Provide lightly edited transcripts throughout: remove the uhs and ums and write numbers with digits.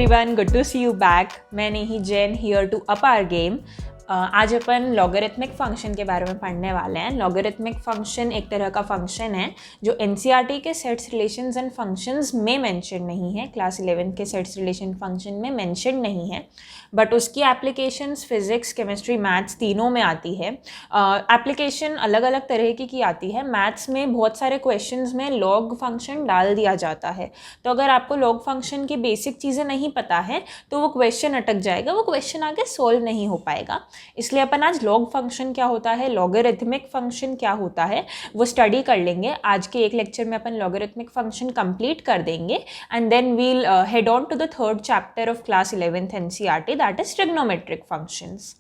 everyone, good to see you back. मैं नेही Jain here to up our game. आज अपन logarithmic function के बारे में पढ़ने वाले हैं. लॉगरिथमिक फंक्शन एक तरह का फंक्शन है जो एनसीईआरटी के सेट्स रिलेशंस एंड फंक्शंस में मेंशन नहीं है, क्लास 11 के सेट्स रिलेशन फंक्शन में मेंशन नहीं है, बट उसकी एप्लीकेशंस फिजिक्स, केमिस्ट्री, मैथ्स तीनों में आती है. एप्लीकेशन अलग अलग तरह की आती है. मैथ्स में बहुत सारे क्वेश्चंस में लॉग फंक्शन डाल दिया जाता है, तो अगर आपको लॉग फंक्शन की बेसिक चीज़ें नहीं पता है तो वो क्वेश्चन अटक जाएगा, वो क्वेश्चन आगे सोल्व नहीं हो पाएगा. इसलिए अपन आज लॉग फंक्शन क्या होता है, लॉगरिथमिक फंक्शन क्या होता है, वो स्टडी कर लेंगे. आज के एक लेक्चर में अपन लॉगरिथमिक फंक्शन कंप्लीट कर देंगे and then we'll head on to the third chapter of class 11th NCERT, that is trigonometric functions.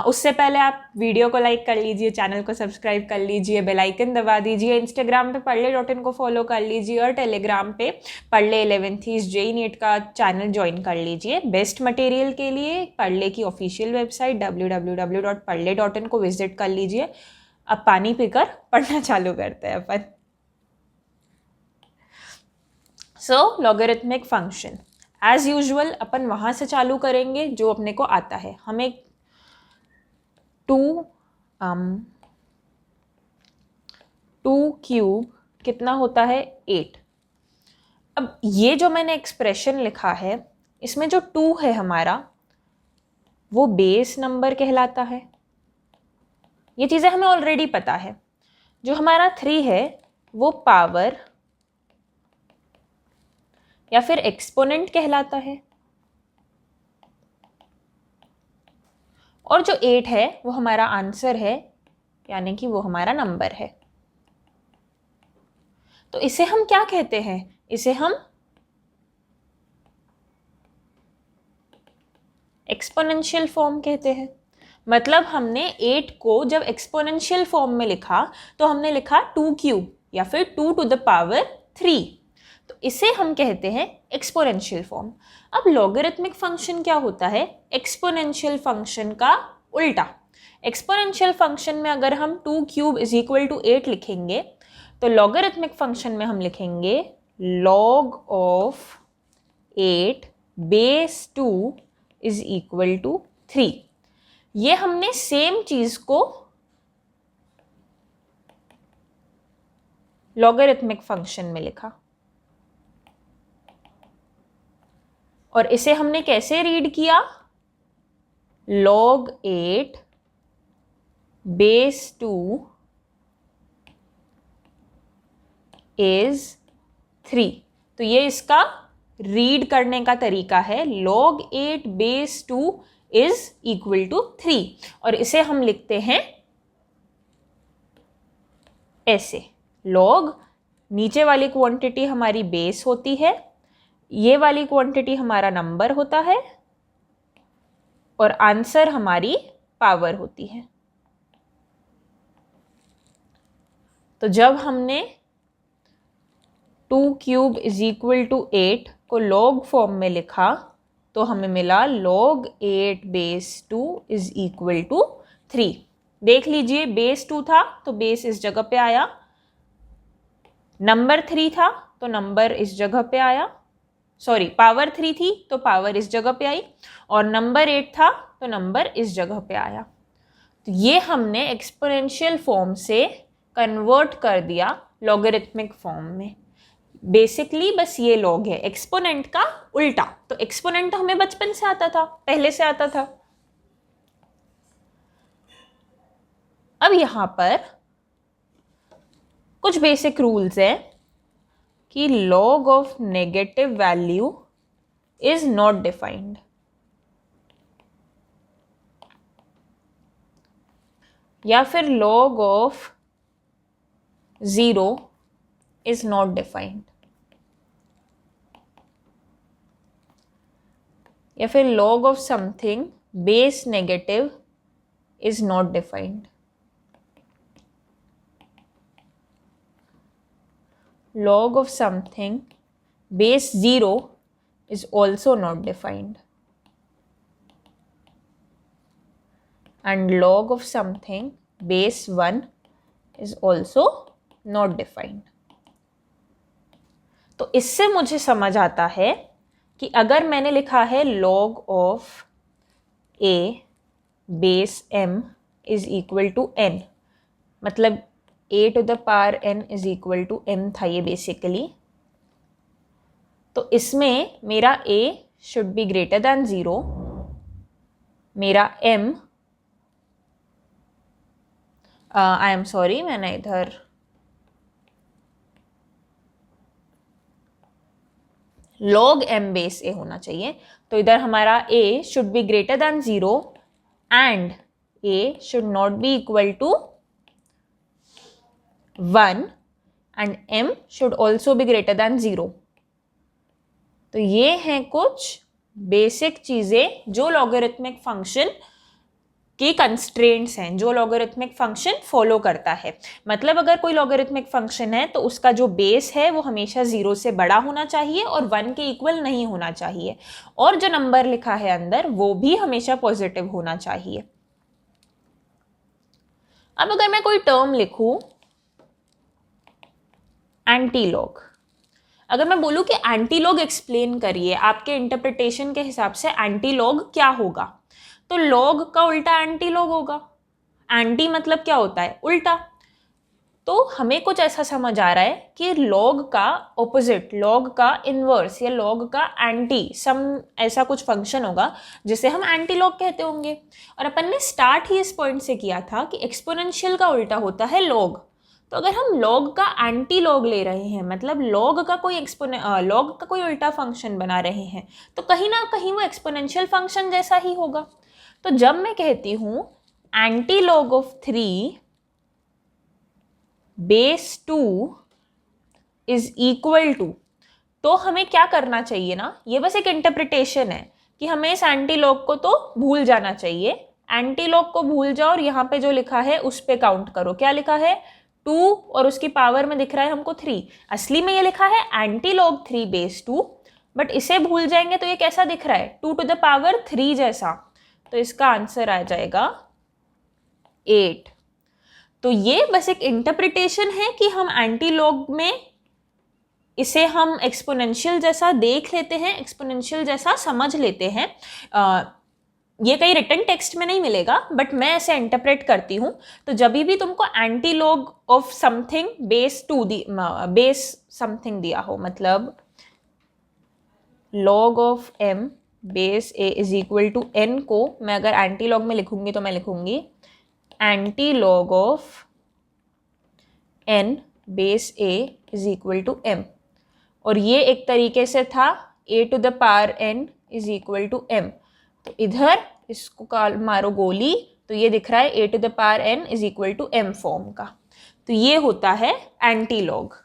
उससे पहले आप वीडियो को लाइक कर लीजिए, चैनल को सब्सक्राइब कर लीजिए, बेल आइकन दबा दीजिए, इंस्टाग्राम पे पढ़ले.in को फॉलो कर लीजिए और टेलीग्राम पे पढ़ले 11th जेईई नीट का चैनल ज्वाइन कर लीजिए. बेस्ट मटेरियल के लिए पढ़ले की ऑफिशियल वेबसाइट www.padle.in को विजिट कर लीजिए. अब पानी पीकर पढ़ना चालू करते हैं अपन. सो लॉगरिथमिक फंक्शन एज यूजुअल अपन वहाँ से चालू करेंगे जो अपने को आता है. हमें 2 क्यूब कितना होता है 8. अब ये जो मैंने एक्सप्रेशन लिखा है इसमें जो 2 है हमारा वो बेस नंबर कहलाता है. ये चीज़ें हमें ऑलरेडी पता है. जो हमारा 3 है वो पावर या फिर एक्सपोनेंट कहलाता है, और जो 8 है वो हमारा आंसर है, यानी कि वो हमारा नंबर है. तो इसे हम क्या कहते हैं, इसे हम एक्सपोनेंशियल फॉर्म कहते हैं. मतलब हमने 8 को जब एक्सपोनेंशियल फॉर्म में लिखा तो हमने लिखा 2 क्यूब या फिर 2 to the power 3. तो इसे हम कहते हैं एक्सपोनेंशियल फॉर्म. अब लॉगरिथमिक फंक्शन क्या होता है, एक्सपोनेंशियल फंक्शन का उल्टा. एक्सपोनेंशियल फंक्शन में अगर हम 2 क्यूब इज इक्वल टू 8 लिखेंगे तो लॉगरिथमिक फंक्शन में हम लिखेंगे log of 8 base 2 is equal to 3. ये हमने सेम चीज को लॉगरिथमिक फंक्शन में लिखा, और इसे हमने कैसे रीड किया, log 8 बेस 2 इज 3. तो ये इसका रीड करने का तरीका है, log 8 base 2 is equal to 3. और इसे हम लिखते हैं ऐसे. log नीचे वाली क्वांटिटी हमारी बेस होती है, ये वाली क्वांटिटी हमारा नंबर होता है, और आंसर हमारी पावर होती है. तो जब हमने 2 क्यूब इज इक्वल टू 8 को लॉग फॉर्म में लिखा तो हमें मिला log 8 base 2 is equal to 3. देख लीजिए, बेस 2 था तो बेस इस जगह पे आया, नंबर 3 था तो नंबर इस जगह पे आया, सॉरी पावर 3 थी तो पावर इस जगह पे आई, और नंबर 8 था तो नंबर इस जगह पे आया. तो ये हमने एक्सपोनेंशियल फॉर्म से कन्वर्ट कर दिया लॉगरिथमिक फॉर्म में. बेसिकली बस ये लॉग है, एक्सपोनेंट का उल्टा. तो एक्सपोनेंट तो हमें बचपन से आता था, पहले से आता था. अब यहां पर कुछ बेसिक रूल्स हैं कि log of negative value is not defined. या फिर log of 0 is not defined. या फिर log of something base negative is not defined. log of something base 0 is also not defined, and log of something base 1 is also not defined. तो इससे मुझे समझ आता है कि अगर मैंने लिखा है log of a base m is equal to n, मतलब a to the power n is equal to m था ये बेसिकली, तो इसमें मेरा a should be greater than 0, मेरा m आई एम सॉरी, मैंने इधर log m बेस a होना चाहिए, तो इधर हमारा a should be greater than 0 and a should not be equal to 1 and m should also be greater than 0। तो ये हैं कुछ बेसिक चीजें जो लॉगरिथमिक फंक्शन की कंस्ट्रेंट्स हैं, जो लॉगरिथमिक फंक्शन फॉलो करता है। मतलब अगर कोई लॉगरिथमिक फंक्शन है तो उसका जो बेस है वो हमेशा 0 से बड़ा होना चाहिए और 1 के इक्वल नहीं होना चाहिए, और जो नंबर लिखा है अंदर वो भी हमेशा पॉजिटिव होना चाहिए। अब अगर मैं कोई टर्म लिखूं एंटीलॉग, अगर मैं बोलूं कि एंटीलॉग एक्सप्लेन करिए, आपके इंटरप्रिटेशन के हिसाब से एंटीलॉग क्या होगा, तो लॉग का उल्टा एंटीलॉग होगा। एंटी मतलब क्या होता है? उल्टा। तो हमें कुछ ऐसा समझ आ रहा है कि लॉग का ऑपोजिट, लॉग का इनवर्स या लॉग का एंटी सम ऐसा कुछ फंक्शन होगा जिसे हम एंटीलॉग कहते होंगे। और अपन ने स्टार्ट ही इस पॉइंट से किया था कि एक्सपोनेंशियल का उल्टा होता है लॉग। तो अगर हम लॉग का एंटी लॉग ले रहे हैं, मतलब लॉग का कोई उल्टा फंक्शन बना रहे हैं, तो कहीं ना कहीं वो एक्सपोनेंशियल फंक्शन जैसा ही होगा। तो जब मैं कहती हूं antilog of 3 base 2 is equal to, तो हमें क्या करना चाहिए ना, ये बस एक इंटरप्रिटेशन है कि हमें इस एंटी लॉग को तो भूल जाना चाहिए। एंटी लॉग को भूल जाओ और यहाँ पे जो लिखा है उस पे काउंट करो। क्या लिखा है? 2 और उसकी पावर में दिख रहा है हमको 3। असली में ये लिखा है एंटी लॉग 3 बेस 2, बट इसे भूल जाएंगे तो ये कैसा दिख रहा है? 2 टू द पावर 3 जैसा। तो इसका आंसर आ जाएगा 8। तो ये बस एक इंटरप्रिटेशन है कि हम एंटी लॉग में इसे हम एक्सपोनेंशियल जैसा देख लेते हैं, एक्सपोनेंशियल जैसा समझ लेते हैं। ये कहीं रिटन टेक्स्ट में नहीं मिलेगा, बट मैं ऐसे इंटरप्रेट करती हूँ। तो जब भी तुमको antilog of something base 2 base something दिया हो, मतलब log of m base a is equal to n को मैं अगर एंटी लॉग में लिखूंगी तो मैं लिखूंगी antilog of n base a is equal to m, और ये एक तरीके से था a to the power n is equal to m। तो इधर इसको मारो गोली तो ये दिख रहा है a to the power n is equal to m form का। तो ये होता है एंटी लॉग।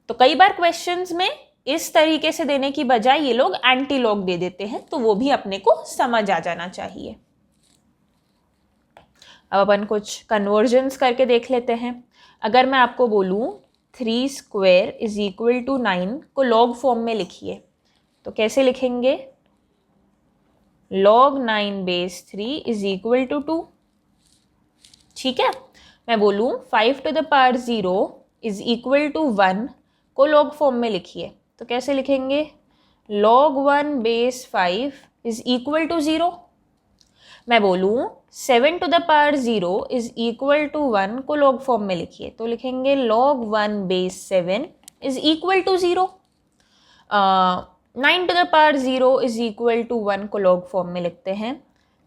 तो कई बार क्वेश्चंस में इस तरीके से देने की बजाय ये लोग एंटी लॉग दे देते हैं, तो वो भी अपने को समझ आ जाना चाहिए। अब अपन कुछ कन्वर्जन्स करके देख लेते हैं। अगर मैं आपको बोलूं 3 स्क्वायर इज इक्वल टू 9 को लॉग फॉर्म में लिखिए, तो कैसे लिखेंगे? log 9 base 3 is equal to 2। ठीक है। मैं बोलूं 5 to the power 0 is equal to 1 को लॉग फॉर्म में लिखिए, तो कैसे लिखेंगे? log 1 base 5 is equal to 0। मैं बोलूं 7 to the power 0 is equal to 1 को लॉग फॉर्म में लिखिए, तो लिखेंगे log 1 base 7 is equal to 0। 9 to the power 0 is equal to 1 को लॉग फॉर्म में लिखते हैं,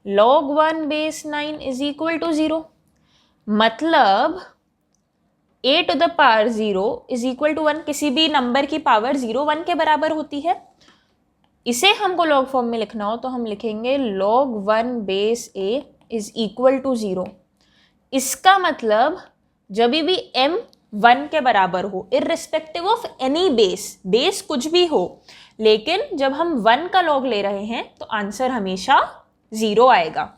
log 1 base 9 is equal to 0। मतलब a to the power 0 is equal to 1, किसी भी नंबर की पावर 0 1 के बराबर होती है। इसे हमको लॉग फॉर्म में लिखना हो तो हम लिखेंगे log 1 base a is equal to 0। इसका मतलब जब भी m 1 के बराबर हो, irrespective of any base, base कुछ भी हो, लेकिन जब हम 1 का लॉग ले रहे हैं तो आंसर हमेशा 0 आएगा।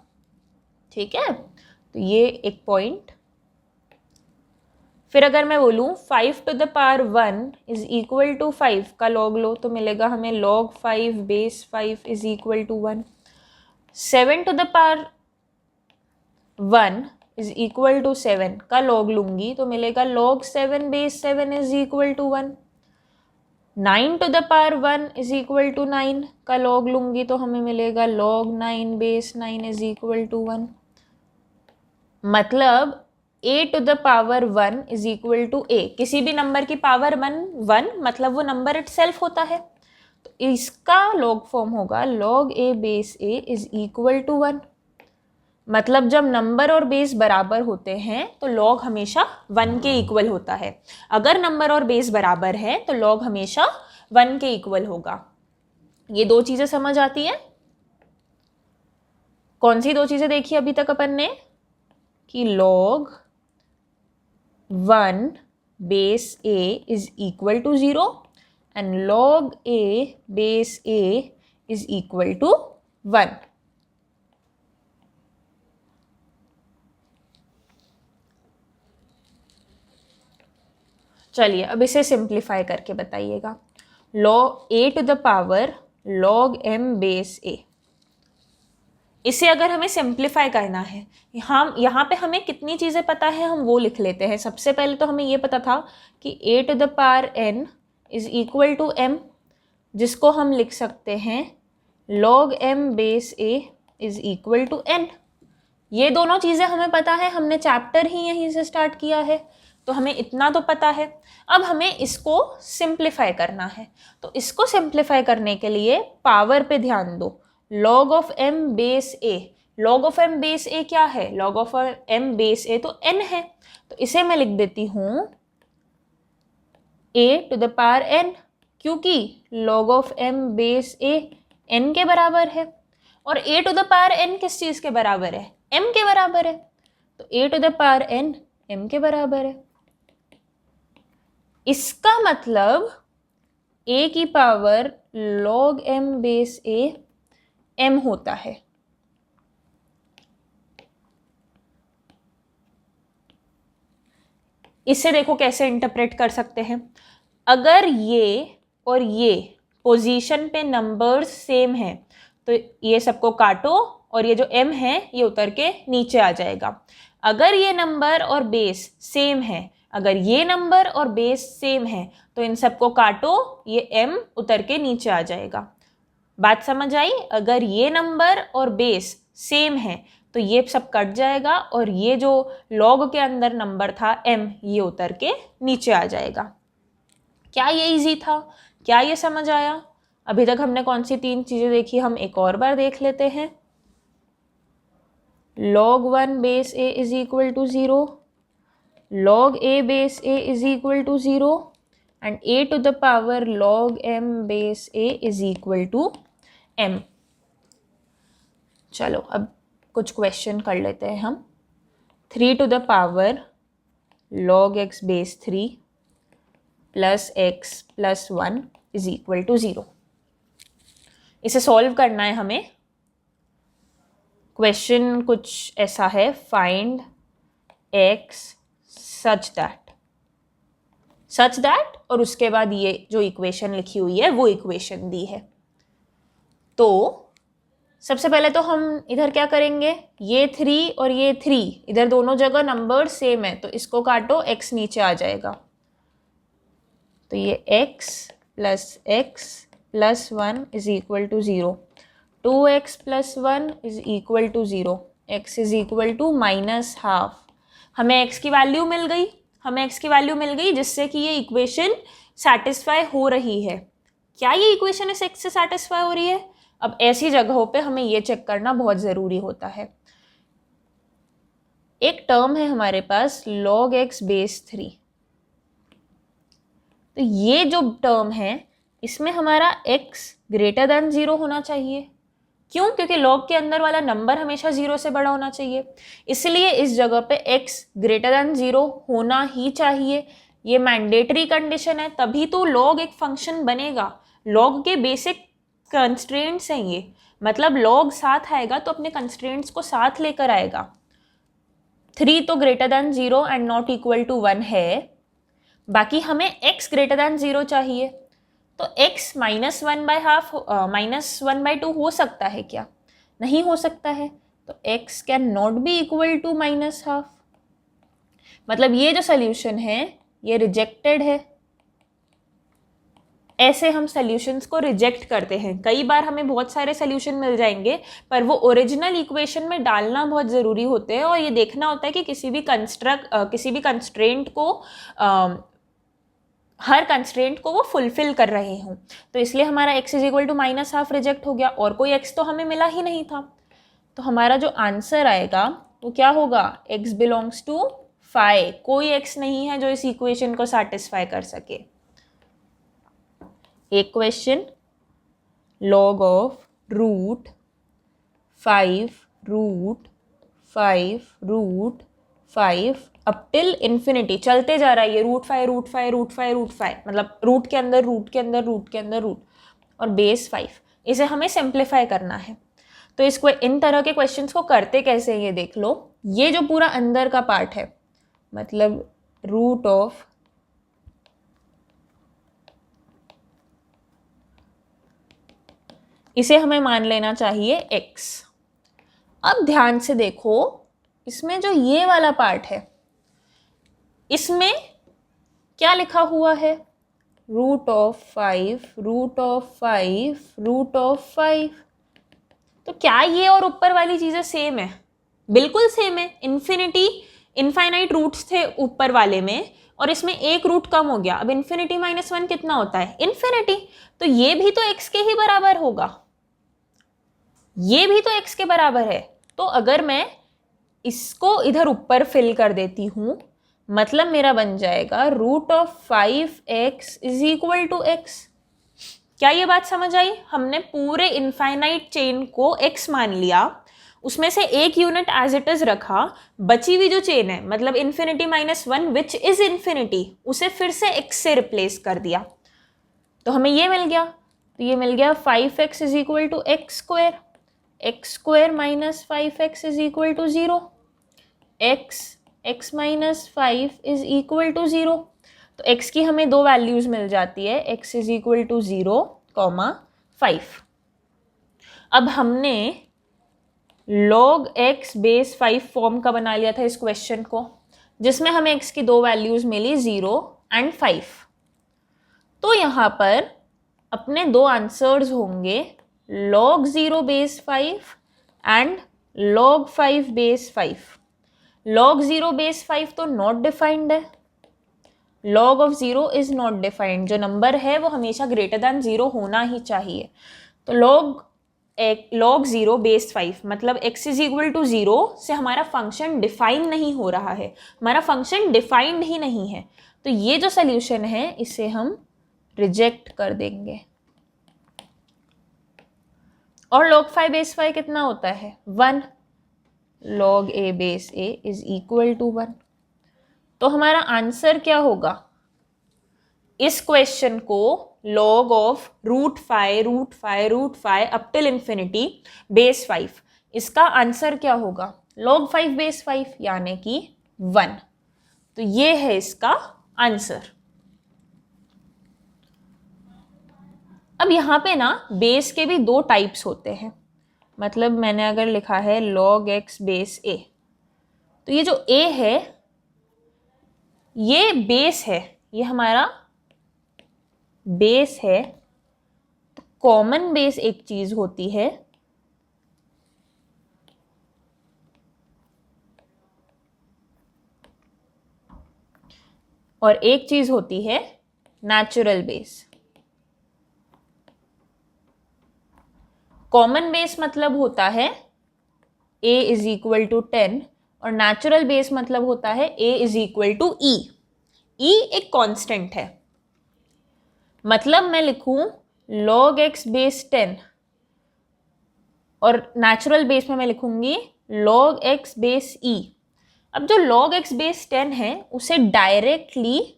ठीक है, तो ये एक पॉइंट। फिर अगर मैं बोलूँ 5 to the power 1 is equal to 5 का लॉग लो तो मिलेगा हमें log 5 base 5 is equal to 1। 7 to the power 1 is equal to 7 का लॉग लूंगी तो मिलेगा log 7 base 7 is equal to 1। 9 to the power 1 is equal to 9 का लॉग लूँगी तो हमें मिलेगा log 9 base 9 is equal to 1। मतलब a to the power 1 is equal to a, किसी भी नंबर की पावर 1 मतलब वो नंबर इटसेल्फ होता है, तो इसका लॉग फॉर्म होगा log a base a is equal to 1। मतलब जब नंबर और बेस बराबर होते हैं तो लॉग हमेशा 1 के इक्वल होता है। अगर नंबर और बेस बराबर है तो लॉग हमेशा 1 के इक्वल होगा। ये दो चीजें समझ आती हैं। कौन सी दो चीजें देखी अभी तक अपन ने? कि log 1 base a is equal to 0 and log a base a is equal to 1। चलिए अब इसे सिंप्लीफाई करके बताइएगा। log a to the power log m base a, इसे अगर हमें सिंप्लीफाई करना है, हम यहाँ पे हमें कितनी चीज़ें पता है हम वो लिख लेते हैं। सबसे पहले तो हमें ये पता था कि a to the power n is equal to m, जिसको हम लिख सकते हैं log m base a is equal to n। ये दोनों चीज़ें हमें पता है, हमने चैप्टर ही यहीं से स्टार्ट किया है, तो हमें इतना तो पता है। अब हमें इसको सिंप्लीफाई करना है, तो इसको सिंप्लीफाई करने के लिए पावर पे ध्यान दो। log of m base a, log of m base a क्या है? log of m base a तो n है, तो इसे मैं लिख देती हूँ a to the power n, क्योंकि log of m base a n के बराबर है और a to the power n किस चीज़ के बराबर है? m के बराबर है, तो a to the power n m के बराबर है। इसका मतलब a की power log m base a m होता है। इससे देखो कैसे इंटरप्रेट कर सकते हैं। अगर ये और ये पोजीशन पे नंबर्स सेम है तो ये सबको काटो और ये जो m है ये उतर के नीचे आ जाएगा। अगर ये नंबर और बेस सेम है, अगर ये नंबर और बेस सेम है तो इन सबको काटो, ये m उतर के नीचे आ जाएगा। बात समझ आई? अगर ये नंबर और बेस सेम है तो ये सब कट जाएगा और ये जो log के अंदर नंबर था m ये उतर के नीचे आ जाएगा। क्या ये इजी था? क्या ये समझ आया? अभी तक हमने कौन सी 3 चीज़ें देखी, हम एक और बार देख लेते हैं। log 1 base a is equal to 0, log a base a is equal to 0 and a to the power log m base a is equal to m। चलो अब कुछ क्वेश्चन कर लेते हैं हम। 3 to the power log x base 3 plus x plus 1 is equal to 0। इसे solve करना है हमें। क्वेश्चन कुछ ऐसा है, फाइंड x सच दैट और उसके बाद ये जो इक्वेशन लिखी हुई है वो इक्वेशन दी है। तो सबसे पहले तो हम इधर क्या करेंगे, ये 3 और ये 3 इधर दोनों जगह नंबर सेम है तो इसको काटो, x नीचे आ जाएगा। तो ये x plus 1 is equal to 0, 2x plus 1 is equal to 0, x is equal to -12। हमें x की वैल्यू मिल गई, जिससे कि ये इक्वेशन सेटिस्फाई हो रही है। क्या ये इक्वेशन इस x से सेटिस्फाई हो रही है? अब ऐसी जगहों पे हमें ये चेक करना बहुत ज़रूरी होता है। एक टर्म है हमारे पास log x बेस 3, तो ये जो टर्म है इसमें हमारा x ग्रेटर देन 0 होना चाहिए। क्यों? क्योंकि log के अंदर वाला नंबर हमेशा 0 से बड़ा होना चाहिए, इसलिए इस जगह पे x ग्रेटर देन 0 होना ही चाहिए। ये मैंडेटरी कंडीशन है, तभी तो log एक फंक्शन बनेगा। log के बेसिक कंस्ट्रेंट्स हैं ये, मतलब log साथ आएगा तो अपने कंस्ट्रेंट्स को साथ लेकर आएगा। 3 तो greater than 0 and not equal to 1 है, बाकी हमें x ग्रेटर देन 0 चाहिए। तो x -1/2 हो सकता है क्या? नहीं हो सकता है, तो x can not be equal to -12। मतलब ये जो सोल्यूशन है ये रिजेक्टेड है। ऐसे हम सॉल्यूशंस को रिजेक्ट करते हैं। कई बार हमें बहुत सारे सॉल्यूशन मिल जाएंगे, पर वो ओरिजिनल इक्वेशन में डालना बहुत ज़रूरी होते हैं, और ये देखना होता है कि किसी भी कंस्ट्रेंट को हर कंस्ट्रेंट को वो फुलफिल कर रहे हों। तो इसलिए हमारा x is equal to -½ reject हो गया, और कोई x तो हमें मिला ही नहीं था। तो हमारा जो आंसर आएगा वो क्या होगा, x बिलोंग्स टू फाई। कोई x नहीं है जो इस इक्वेशन को सेटिस्फाई कर सके। एक question, log of √5 √5 up till infinity चलते जा रहा है ये √5 मतलब रूट के अंदर रूट और बेस 5। इसे हमें सिंप्लीफाई करना है। तो इसको इन तरह के क्वेश्चंस को करते कैसे हैं ये देख लो। ये जो पूरा अंदर का पार्ट है, मतलब रूट ऑफ इसे हमें मान लेना चाहिए x। अब ध्यान से देखो, इसमें जो ये वाला पार्ट है, इसमें क्या लिखा हुआ है, √5 तो क्या ये और ऊपर वाली चीजें सेम है? बिल्कुल सेम है। इनफाइनाइट रूट्स थे ऊपर वाले में, और इसमें एक रूट कम हो गया। अब इन्फिनिटी -1 कितना होता है, इन्फिनिटी। तो ये भी तो x के ही बराबर होगा, ये भी तो x के बराबर है। तो अगर मैं इसको इधर ऊपर फिल कर देती हूं, मतलब मेरा बन जाएगा √5x is equal to x। क्या ये बात समझ आई? हमने पूरे इनफाइनाइट चेन को x मान लिया, उसमें से एक यूनिट एज इट इज रखा, बची हुई जो चेन है मतलब इन्फिनिटी -1 विच इज इन्फिनिटी, उसे फिर से x से रिप्लेस कर दिया, तो हमें ये मिल गया। तो ये मिल गया 5x is equal to x² - 5x is equal to 0, x - 5 is equal to 0। तो x की हमें दो वैल्यूज मिल जाती है, x इज इक्वल टू 0, 5। अब हमने log x बेस 5 फॉर्म का बना लिया था इस क्वेश्चन को, जिसमें हमें x की दो वैल्यूज मिली 0 और 5। तो यहाँ पर अपने दो आंसर्स होंगे log 0 base 5 and log 5 base 5। log 0 base 5 तो नॉट डिफाइंड है, log of 0 is not defined. जो नंबर है वो हमेशा ग्रेटर दैन 0 होना ही चाहिए। तो log 0 बेस 5 मतलब x इज इक्वल टू 0 से हमारा फंक्शन डिफाइन नहीं हो रहा है, हमारा फंक्शन डिफाइंड ही नहीं है। तो ये जो सोल्यूशन है इसे हम रिजेक्ट कर देंगे। और log 5 बेस 5 कितना होता है, 1। log a base a is equal to 1। तो हमारा आंसर क्या होगा, इस क्वेश्चन को log of √5 up till infinity base 5, इसका आंसर क्या होगा, log 5 बेस 5 यानी कि 1। तो ये है इसका आंसर। अब यहाँ पे ना बेस के भी दो टाइप्स होते हैं, मतलब मैंने अगर लिखा है log x बेस a, तो ये जो a है ये बेस है, ये हमारा बेस है। तो कॉमन बेस एक चीज होती है, और एक चीज होती है नेचुरल बेस। कॉमन बेस मतलब होता है a इज इक्वल टू 10, और नेचुरल बेस मतलब होता है a is equal to e। e एक कांस्टेंट है, मतलब मैं लिखूं log x बेस 10, और नेचुरल बेस में मैं लिखूंगी log x बेस e। अब जो log x बेस 10 है उसे डायरेक्टली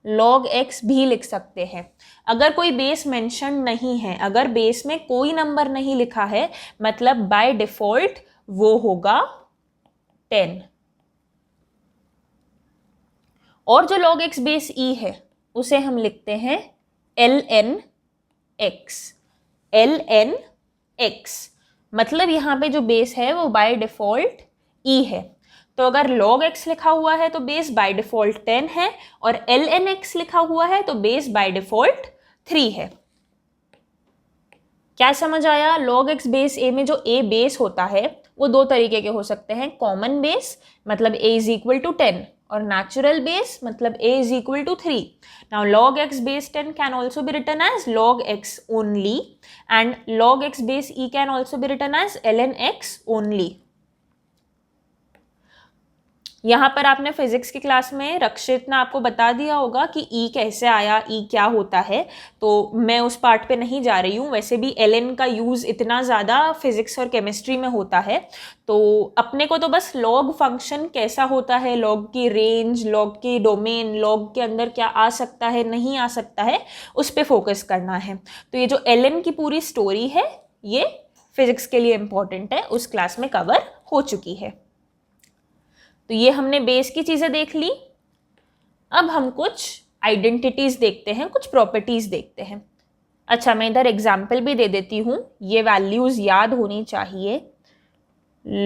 log x भी लिख सकते हैं। अगर कोई बेस मेंशन नहीं है, अगर बेस में कोई नंबर नहीं लिखा है, मतलब बाय डिफॉल्ट वो होगा 10। और जो log x बेस e है उसे हम लिखते हैं ln x, मतलब यहाँ पे जो बेस है वो बाय डिफॉल्ट e है। तो अगर log x लिखा हुआ है तो बेस बाय डिफॉल्ट 10 है, और ln x लिखा हुआ है तो बेस बाय डिफॉल्ट 3 है। क्या समझ आया? log x बेस a में जो a बेस होता है वो दो तरीके के हो सकते हैं, कॉमन बेस मतलब a इज इक्वल टू 10 और नेचुरल बेस मतलब a is equal to 3. Now log x base 10 can also be written as log x only and log x base e can also be written as ln x only. यहाँ पर आपने physics की class में रक्षित ने आपको बता दिया होगा कि ई कैसे आया, ई क्या होता है, तो मैं उस पार्ट पे नहीं जा रही हूँ. वैसे भी एलएन का यूज़ इतना ज़्यादा फिजिक्स और केमिस्ट्री में होता है, तो अपने को तो बस लॉग फंक्शन कैसा होता है, लॉग की रेंज, लॉग की डोमेन, लॉग के अंदर क्या आ सकता है नहीं आ सकता है, उस पर फोकस करना है. तो ये जो एलएन की पूरी स्टोरी है ये फिजिक्स के लिए इम्पॉर्टेंट है, उस क्लास में कवर हो चुकी है. तो ये हमने बेस की चीज़ें देख ली. अब हम कुछ आइडेंटिटीज़ देखते हैं, कुछ प्रॉपर्टीज़ देखते हैं. अच्छा, मैं इधर एग्जाम्पल भी दे देती हूँ, ये वैल्यूज़ याद होनी चाहिए.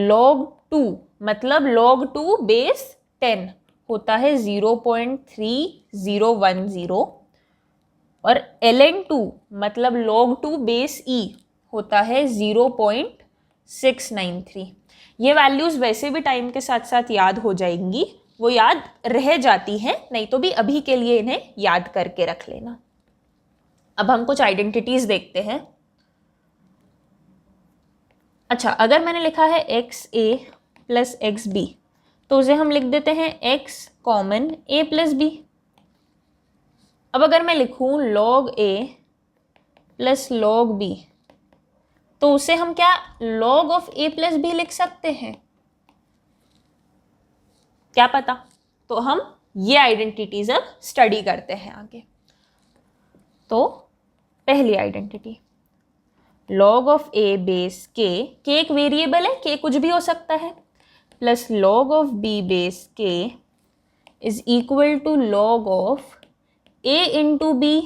log 2 मतलब log 2 बेस 10 होता है 0.3010 और ln 2 मतलब log 2 बेस e होता है 0.693. ये वैल्यूज़ वैसे भी टाइम के साथ साथ याद हो जाएंगी, वो याद रह जाती हैं, नहीं तो भी अभी के लिए इन्हें याद करके रख लेना. अब हम कुछ आइडेंटिटीज़ देखते हैं. अच्छा, अगर मैंने लिखा है x a plus x b तो उसे हम लिख देते हैं x common a plus b. अब अगर मैं लिखूं log a plus log b तो उसे हम क्या log of a plus b लिख सकते हैं? क्या पता. तो हम ये आइडेंटिटीज अब स्टडी करते हैं आगे. तो पहली identity log of a base k एक वेरिएबल है, k कुछ भी हो सकता है, plus log of b base k is equal to log of a into b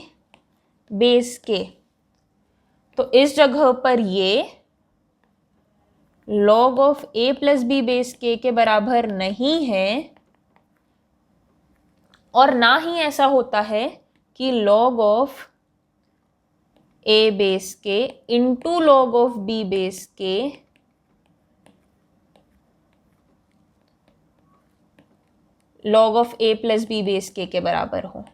base k. तो इस जगह पर ये log of a plus b base k के बराबर नहीं है और ना ही ऐसा होता है कि log of a base k into log of b base k log of a plus b base k के बराबर हो.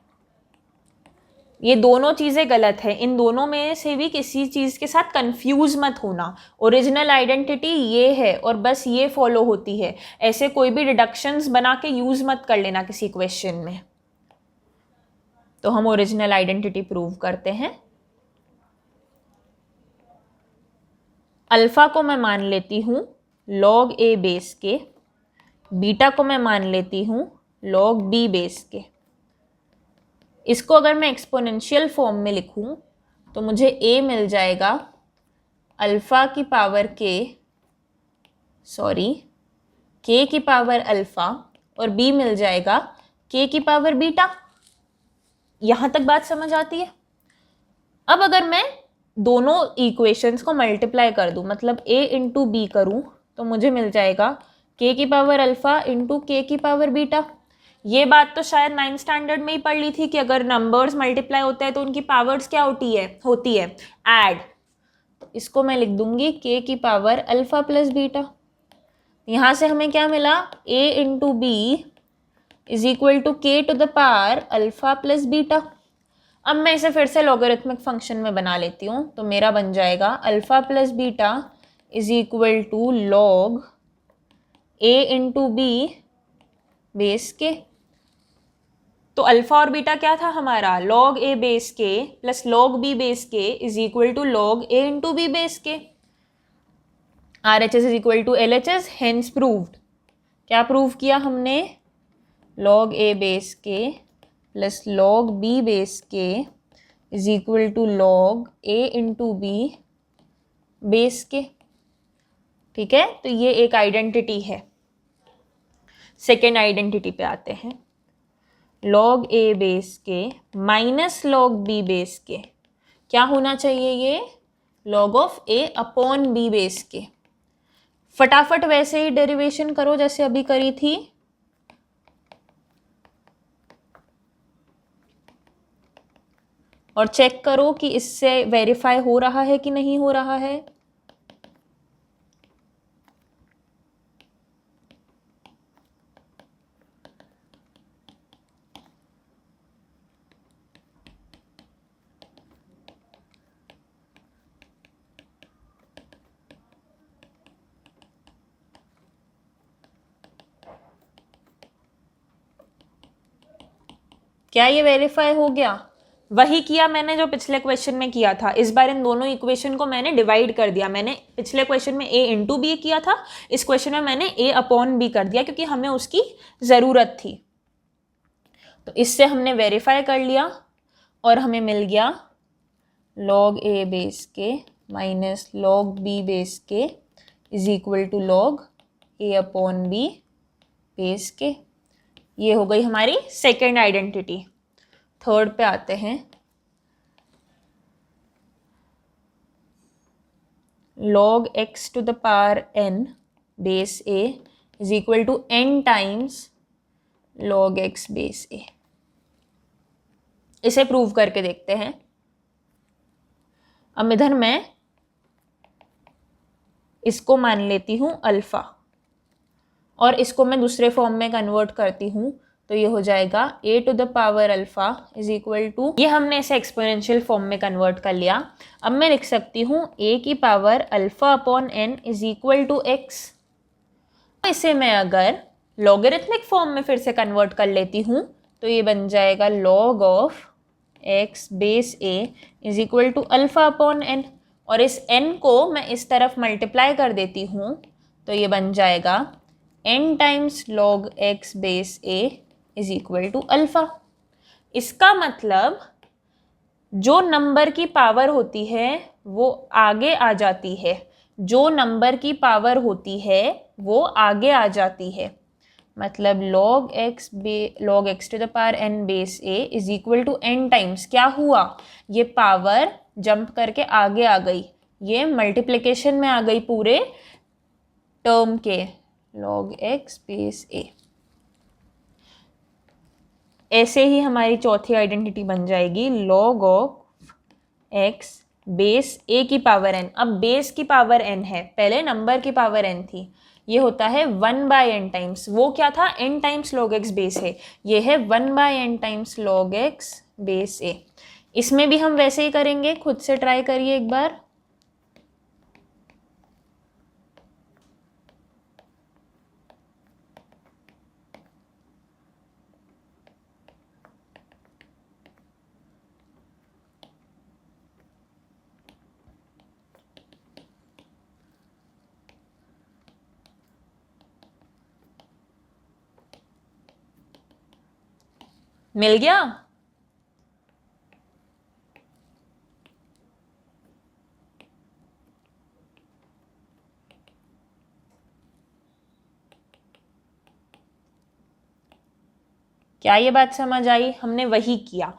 ये दोनों चीज़ें गलत है. इन दोनों में से भी किसी चीज़ के साथ कंफ्यूज मत होना. ओरिजिनल आइडेंटिटी ये है और बस ये फॉलो होती है. ऐसे कोई भी डिडक्शंस बना के यूज़ मत कर लेना किसी क्वेश्चन में. तो हम ओरिजिनल आइडेंटिटी प्रूव करते हैं. अल्फ़ा को मैं मान लेती हूँ log a बेस के, बीटा को मैं मान लेती हूँ log b बेस के. इसको अगर मैं एक्सपोनेंशियल फॉर्म में लिखूं तो मुझे a मिल जाएगा अल्फ़ा की पावर k की पावर अल्फ़ा और b मिल जाएगा k की पावर बीटा. यहाँ तक बात समझ आती है? अब अगर मैं दोनों इक्वेशंस को मल्टीप्लाई कर दूं, मतलब a इंटू बी करूँ तो मुझे मिल जाएगा k की पावर अल्फ़ा इंटू k की पावर बीटा. ये बात तो शायद 9th स्टैंडर्ड में ही पढ़ ली थी कि अगर नंबर्स मल्टीप्लाई होते हैं तो उनकी पावर्स क्या होती है ऐड. तो इसको मैं लिख दूंगी k की पावर अल्फ़ा प्लस बीटा. यहाँ से हमें क्या मिला, a into b is equal to k to the power alpha plus beta. अब मैं इसे फिर से लॉगरिथमिक फंक्शन में बना लेती हूँ तो मेरा बन जाएगा alpha plus beta is equal to log a into b base k. तो अल्फ़ा और बीटा क्या था हमारा, log a base k plus log b base k is equal to log a into b base k. RHS is equal to LHS, hence proved. क्या prove किया हमने, log a base k plus log b base k is equal to log a into b base k. ठीक है, तो ये एक identity है. Second identity पे आते हैं. log a base k minus log b base के क्या होना चाहिए, ये log of a upon b base के. फटाफट वैसे ही डेरिवेशन करो जैसे अभी करी थी. और चेक करो कि इससे वेरीफाई हो रहा है कि नहीं हो रहा है। क्या ये वेरीफाई हो गया? वही किया मैंने जो पिछले क्वेश्चन में किया था। इस बार इन दोनों इक्वेशन को मैंने डिवाइड कर दिया। मैंने पिछले क्वेश्चन में a इंटू बी किया था, इस क्वेश्चन में मैंने a अपॉन बी कर दिया क्योंकि हमें उसकी ज़रूरत थी। तो इससे हमने वेरीफाई कर लिया और हमें मिल गया log a base k minus log b base k is equal to log a upon b base k. ये हो गई हमारी सेकेंड आइडेंटिटी। थर्ड पे आते हैं। log x to the power n base a is equal to n times log x base a। इसे prove करके देखते हैं। अब इधर मैं इसको मान लेती हूँ अल्फा और इसको मैं दूसरे फॉर्म में कन्वर्ट करती हूँ, तो ये हो जाएगा a to the power alpha is equal to, ये हमने इसे एक्सपोनेंशियल फॉर्म में कन्वर्ट कर लिया। अब मैं लिख सकती हूँ a की power alpha upon n is equal to x। इसे मैं अगर लॉगरिथमिक फॉर्म में फिर से कन्वर्ट कर लेती हूँ तो ये बन जाएगा log of x base a is equal to alpha upon n, और इस n को मैं इस तरफ मल्टीप्लाई कर देती हूँ तो ये बन जाएगा n times log x base a is equal to alpha. इसका मतलब जो नंबर की पावर होती है वो आगे आ जाती है, जो नंबर की पावर होती है वो आगे आ जाती है। मतलब log x to the power n base a is equal to n times क्या हुआ, ये पावर जंप करके आगे आ गई, ये मल्टीप्लिकेशन में आ गई पूरे टर्म के log x बेस a। ऐसे ही हमारी चौथी आइडेंटिटी बन जाएगी log of x base a की पावर n। अब बेस की पावर n है, पहले नंबर की पावर n थी, ये होता है 1/n टाइम्स, वो क्या था n times log x base है, ये है 1/n times log x base a। इसमें भी हम वैसे ही करेंगे, खुद से ट्राई करिए एक बार। मिल गया? क्या ये बात समझ आई? हमने वही किया।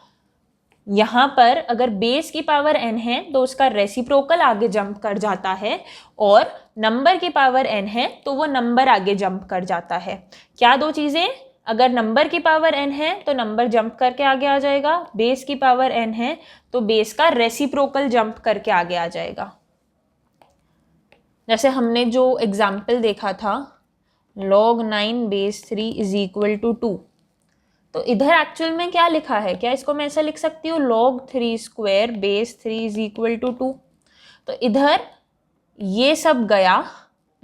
यहाँ पर अगर बेस की पावर n है तो उसका रेसिप्रोकल आगे जंप कर जाता है, और नंबर की पावर n है तो वो नंबर आगे जंप कर जाता है। क्या दो चीज़ें? अगर नंबर की पावर n है तो नंबर जंप करके आगे आ जाएगा, बेस की पावर n है तो बेस का रेसिप्रोकल जंप करके आगे आ जाएगा। जैसे हमने जो एग्जाम्पल देखा था log 9 base 3 is equal to 2, तो इधर एक्चुअल में क्या लिखा है? क्या इसको मैं ऐसा लिख सकती हूँ log 3 square base 3 is equal to 2। तो इधर ये सब गया,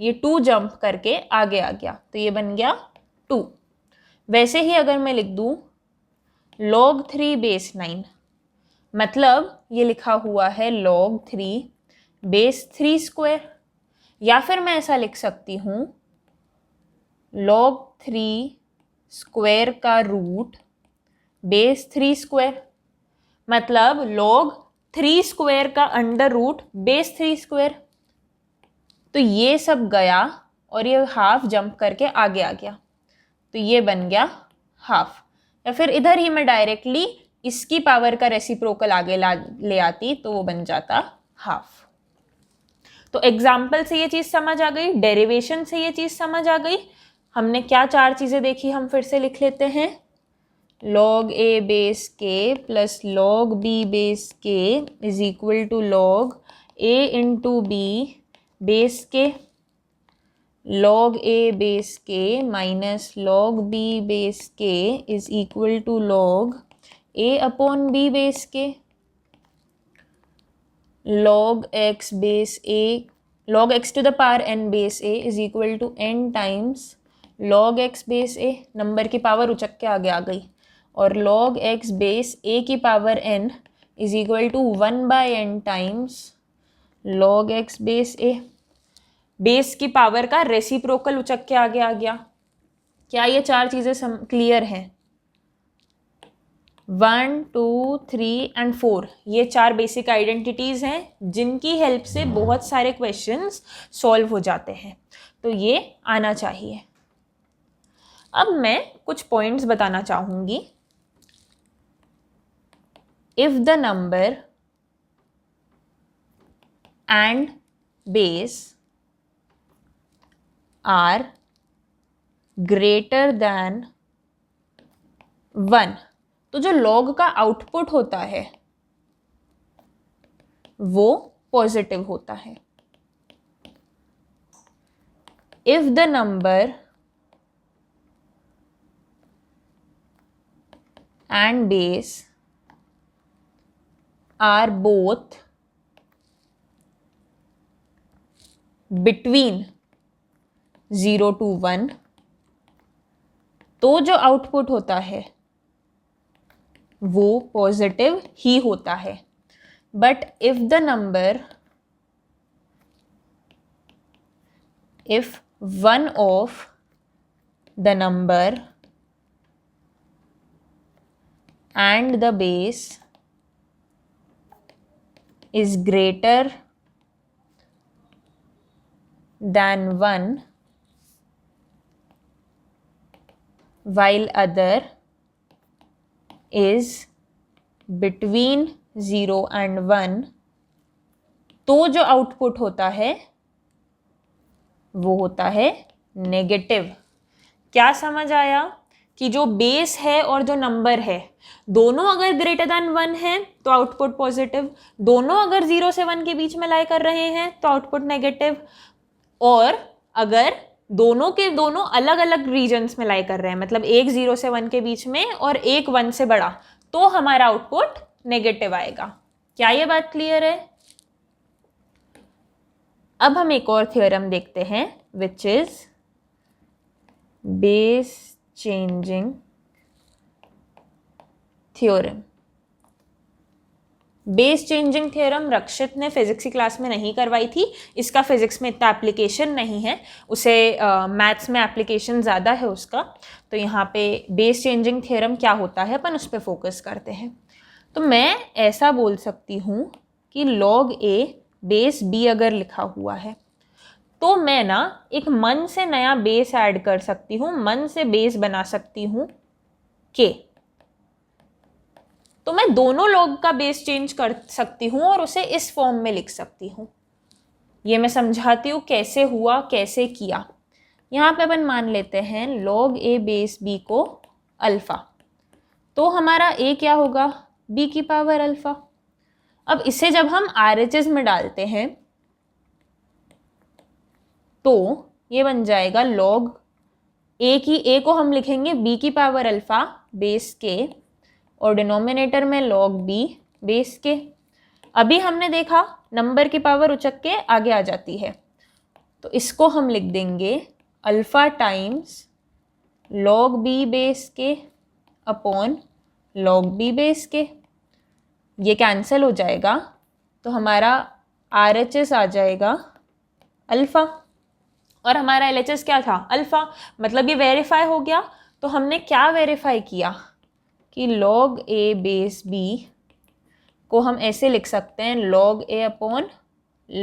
ये 2 जंप करके आगे आ गया तो ये बन गया 2। वैसे ही अगर मैं लिख दूँ log 3 बेस 9, मतलब ये लिखा हुआ है log 3 बेस 3 स्क्वायर, या फिर मैं ऐसा लिख सकती हूँ log 3 स्क्वायर का रूट बेस 3 स्क्वायर, मतलब log 3 स्क्वायर का अंडर रूट बेस 3 स्क्वायर। तो ये सब गया और ये हाफ जंप करके आगे आ गया तो ये बन गया हाफ। या फिर इधर ही मैं डायरेक्टली इसकी पावर का रेसिप्रोकल आगे ले आती तो वो बन जाता हाफ। तो एग्जाम्पल से ये चीज़ समझ आ गई, डेरिवेशन से ये चीज़ समझ आ गई। हमने क्या 4 चीज़ें देखी, हम फिर से लिख लेते हैं। log a base k plus log b base k is equal to log a into b base k, log a base k minus log b base k is equal to log a upon b base k, log x base a, log x to the power n base a is equal to n times log x base a, number की power उचक के आगे आ गई, और log x base a की power n is equal to 1/n times log x base a। Base की power का रेसिप्रोकल उचक के आगे आ गया। क्या ये चार चीज़ें क्लियर हैं? 1, 2, 3 एंड 4 ये चार बेसिक आइडेंटिटीज़ हैं जिनकी हेल्प से बहुत सारे क्वेश्चंस सॉल्व हो जाते हैं, तो ये आना चाहिए। अब मैं कुछ पॉइंट्स बताना चाहूँगी। If the number and base are greater than 1, तो जो लॉग का आउटपुट होता है वो पॉजिटिव होता है। If the number and base are both between 0 to 1, तो जो आउटपुट होता है वो पॉजिटिव ही होता है। But if the number, if one of the number and the base is greater than 1 while other is between 0 and 1, तो जो output होता है वो होता है नेगेटिव। क्या समझ आया कि जो बेस है और जो नंबर है दोनों अगर ग्रेटर देन 1 है तो आउटपुट पॉजिटिव, दोनों अगर 0 से 1 के बीच में लाई कर रहे हैं तो आउटपुट नेगेटिव, और अगर दोनों के दोनों अलग अलग रीजन्स में लाई कर रहे हैं, मतलब एक 0 से 1 के बीच में और एक 1 से बड़ा, तो हमारा आउटपुट नेगेटिव आएगा। क्या ये बात क्लियर है? अब हम एक और थ्योरम देखते हैं which is base changing theorem. Base changing theorem Rakshit ने फिजिक्स की क्लास में नहीं करवाई थी, इसका फिजिक्स में इतना एप्लीकेशन नहीं है, उसे मैथ्स में एप्लीकेशन ज़्यादा है उसका, तो यहाँ पे बेस चेंजिंग थ्योरम क्या होता है अपन उस पर फोकस करते हैं। तो मैं ऐसा बोल सकती हूँ कि log a बेस b अगर लिखा हुआ है तो मैं ना एक मन से नया बेस ऐड कर सकती हूँ, मन से बेस बना सकती हूँ k, तो मैं दोनों log का बेस चेंज कर सकती हूँ और उसे इस फॉर्म में लिख सकती हूँ। ये मैं समझाती हूँ कैसे हुआ, कैसे किया। यहाँ पे अपन मान लेते हैं log a बेस b को अल्फ़ा, तो हमारा a क्या होगा, b की पावर अल्फ़ा। अब इसे जब हम RHS में डालते हैं तो ये बन जाएगा log a को हम लिखेंगे b की पावर अल्फ़ा बेस k, और डिनोमिनेटर में log b बेस k। अभी हमने देखा नंबर की पावर उचक के आगे आ जाती है, तो इसको हम लिख देंगे alpha times log b base k upon log b base k। ये कैंसिल हो जाएगा तो हमारा RHS आ जाएगा अल्फ़ा, और हमारा LHS क्या था, अल्फ़ा, मतलब ये वेरीफाई हो गया। तो हमने क्या वेरीफाई किया कि log a बेस b को हम ऐसे लिख सकते हैं log a upon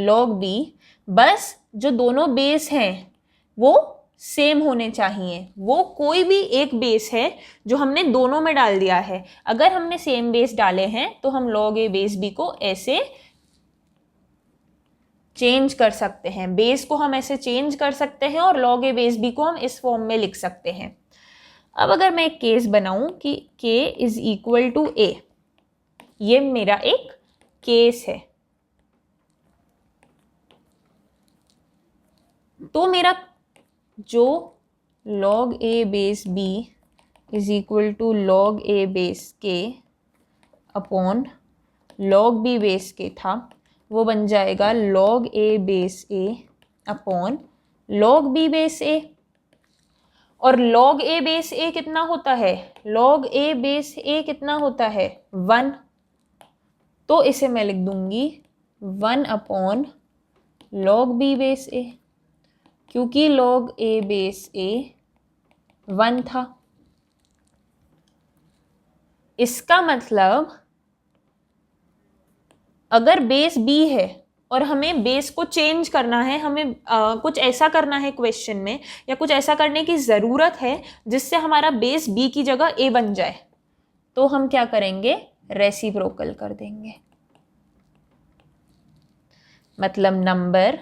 log b, बस जो दोनों बेस हैं वो सेम होने चाहिए। वो कोई भी एक बेस है जो हमने दोनों में डाल दिया है, अगर हमने सेम बेस डाले हैं तो हम log a बेस b को ऐसे चेंज कर सकते हैं, बेस को हम ऐसे चेंज कर सकते हैं और log a बेस b को हम इस फॉर्म में लिख सकते हैं। अब अगर मैं एक केस बनाऊं कि k is equal to a, ये मेरा एक केस है, तो मेरा जो log a base b is equal to log a base k upon log b base k था, वो बन जाएगा log a base a upon log b base a। और log a बेस a कितना होता है? log a बेस a कितना होता है? 1। तो इसे मैं लिख दूंगी 1 upon log b base a, क्योंकि log a बेस a 1 था। इसका मतलब अगर बेस b है और हमें बेस को चेंज करना है, हमें कुछ ऐसा करना है क्वेश्चन में, या कुछ ऐसा करने की ज़रूरत है जिससे हमारा बेस b की जगह a बन जाए, तो हम क्या करेंगे? रेसिप्रोकल कर देंगे। मतलब number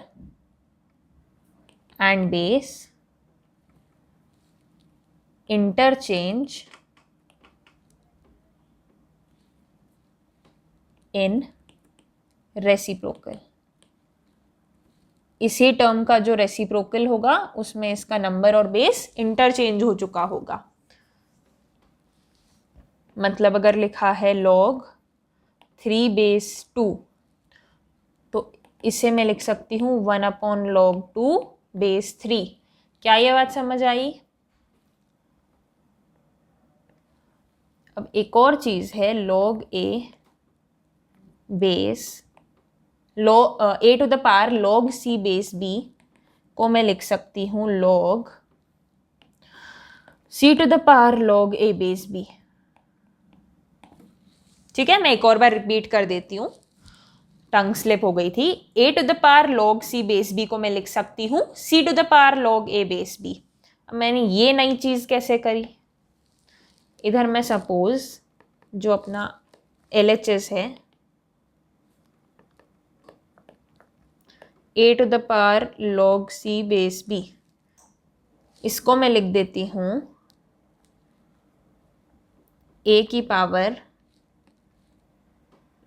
and base interchange in reciprocal. इसी टर्म का जो रेसिप्रोकल होगा उसमें इसका नंबर और बेस इंटरचेंज हो चुका होगा। मतलब अगर लिखा है log 3 बेस 2, तो इसे मैं लिख सकती हूँ 1 अपॉन log 2 बेस 3। क्या ये बात समझ आई? अब एक और चीज है, log a base a to the power log c base b को मैं लिख सकती हूँ log c to the power log a base b। ठीक है, मैं एक और बार रिपीट कर देती हूँ, टंग स्लिप हो गई थी। a to the power log c base b को मैं लिख सकती हूँ c to the power log a base b। अब मैंने ये नई चीज कैसे करी? इधर मैं सपोज जो अपना LHS है a to the power log c base b, इसको मैं लिख देती हूँ a की power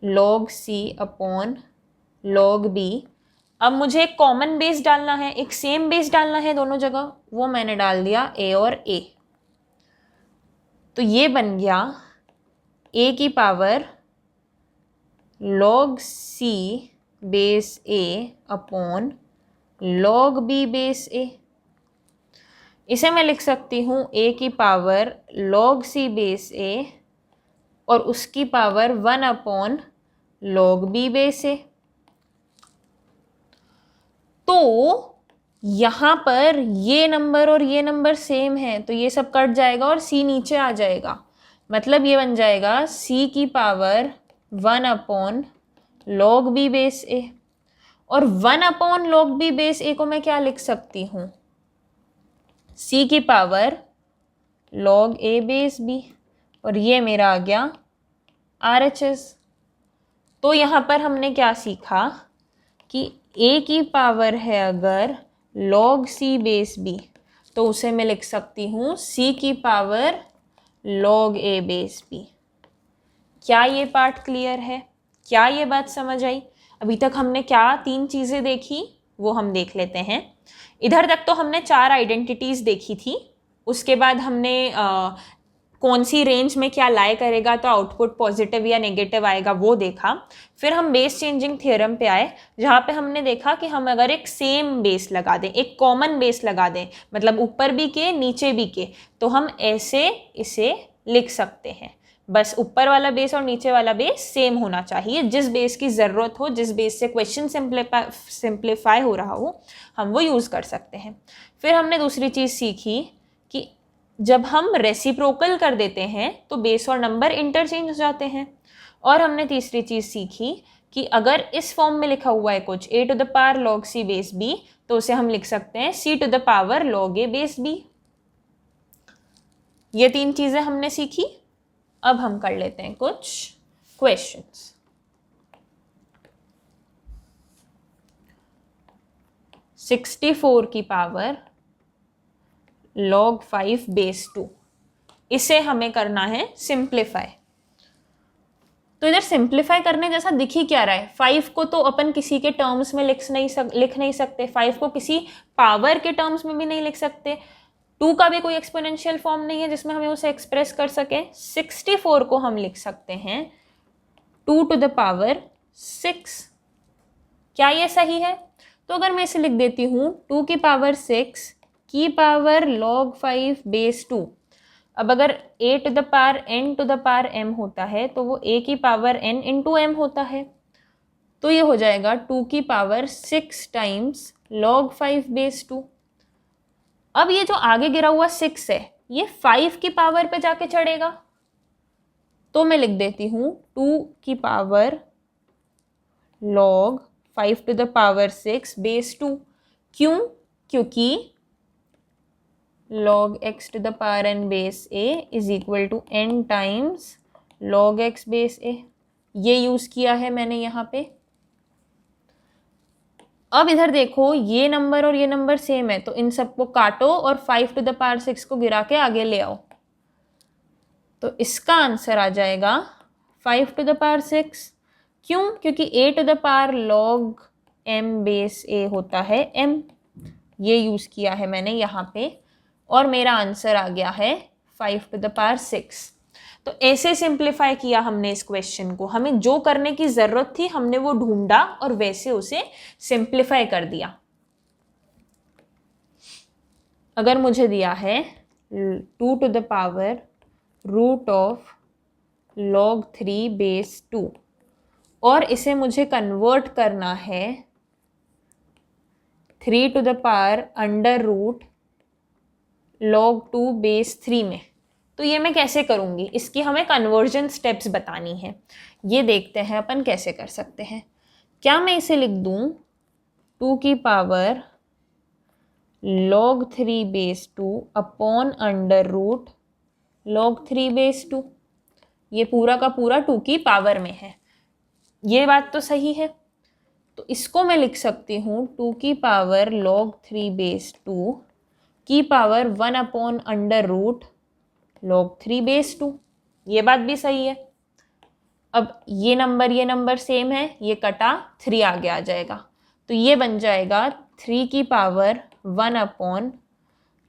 log c upon log b। अब मुझे एक कॉमन बेस डालना है, एक सेम बेस डालना है दोनों जगह, वो मैंने डाल दिया a और a। तो ये बन गया a की power log c base a upon log b base a। इसे मैं लिख सकती हूँ a की power log c base a और उसकी power 1 upon log b base a। तो यहां पर ये नंबर और ये नंबर सेम है, तो ये सब कट जाएगा और c नीचे आ जाएगा। मतलब ये बन जाएगा c की power 1 upon log b base a। और 1 upon log b base a को मैं क्या लिख सकती हूँ? c की power log a base b, और ये मेरा आ गया RHS। तो यहाँ पर हमने क्या सीखा कि a की पावर है अगर log c बेस b, तो उसे मैं लिख सकती हूँ c की power log a base b। क्या ये पार्ट क्लियर है? क्या ये बात समझ आई? अभी तक हमने क्या 3 चीज़ें देखी वो हम देख लेते हैं। इधर तक तो हमने 4 आइडेंटिटीज़ देखी थी। उसके बाद हमने कौन सी रेंज में क्या लाई करेगा तो आउटपुट पॉजिटिव या नेगेटिव आएगा वो देखा। फिर हम बेस चेंजिंग थ्योरम पे आए, जहाँ पे हमने देखा कि हम अगर एक सेम बेस लगा दें, एक कॉमन बेस लगा दें, मतलब ऊपर भी के नीचे भी के, तो हम ऐसे इसे लिख सकते हैं। बस ऊपर वाला बेस और नीचे वाला बेस सेम होना चाहिए, जिस बेस की ज़रूरत हो, जिस बेस से क्वेश्चन सिंप्लीफाई हो रहा हो, हम वो यूज़ कर सकते हैं। फिर हमने दूसरी चीज़ सीखी कि जब हम रेसिप्रोकल कर देते हैं तो बेस और नंबर इंटरचेंज हो जाते हैं। और हमने तीसरी चीज़ सीखी कि अगर इस फॉर्म में लिखा हुआ है कुछ a to the power log c base b, तो उसे हम लिख सकते हैं c to the power log a base b। ये 3 चीज़ें हमने सीखी। अब हम कर लेते हैं कुछ क्वेश्चंस। सिक्सटी 4 की पावर log 5 बेस 2, इसे हमें करना है सिंप्लीफाई। तो इधर सिंप्लीफाई करने जैसा दिख ही क्या रहा है, 5 को तो अपन किसी के टर्म्स में लिख नहीं सकते, 5 को किसी पावर के टर्म्स में भी नहीं लिख सकते, 2 का भी कोई एक्सपोनेंशियल फॉर्म नहीं है जिसमें हमें उसे एक्सप्रेस कर सके। 64 को हम लिख सकते हैं 2 to the power 6। क्या ये सही है? तो अगर मैं इसे लिख देती हूँ 2 की पावर 6 की पावर log 5 बेस 2। अब अगर a to the power n to the power m होता है तो वो a की पावर n इंटू m होता है, तो ये हो जाएगा 2 की पावर 6 टाइम्स log 5 बेस 2। अब ये जो आगे गिरा हुआ 6 है ये 5 की पावर पे जाके चढ़ेगा, तो मैं लिख देती हूँ 2 की power log 5 to the power 6 base 2। क्यों? क्योंकि log x to the power n base a is equal to n times log x base a। ये यूज किया है मैंने यहाँ पे। अब इधर देखो ये नंबर और ये नंबर सेम है, तो इन सबको काटो और 5 to the power 6 को गिरा के आगे ले आओ, तो इसका आंसर आ जाएगा 5 to the power 6। क्यों? क्योंकि a to the power log m base a होता है m, ये यूज किया है मैंने यहाँ पे, और मेरा आंसर आ गया है 5 to the power 6। तो ऐसे सिंप्लीफाई किया हमने इस क्वेश्चन को, हमें जो करने की जरूरत थी हमने वो ढूंढा और वैसे उसे सिंप्लीफाई कर दिया। अगर मुझे दिया है 2 to the power root of log 3 base 2 और इसे मुझे कन्वर्ट करना है 3 to the power under root log 2 base 3 में, तो ये मैं कैसे करूँगी, इसकी हमें कन्वर्जन स्टेप्स बतानी है। ये देखते हैं अपन कैसे कर सकते हैं। क्या मैं इसे लिख दूँ 2 की power log 3 base 2 upon under root log 3 base 2। ये पूरा का पूरा 2 की पावर में है, ये बात तो सही है। तो इसको मैं लिख सकती हूँ 2 की पावर log 3 बेस 2 की power 1 upon under root log 3 base 2। ये बात भी सही है। अब ये नंबर सेम है, ये कटा 3 आगे आ जाएगा, तो ये बन जाएगा 3 की पावर 1 अपॉन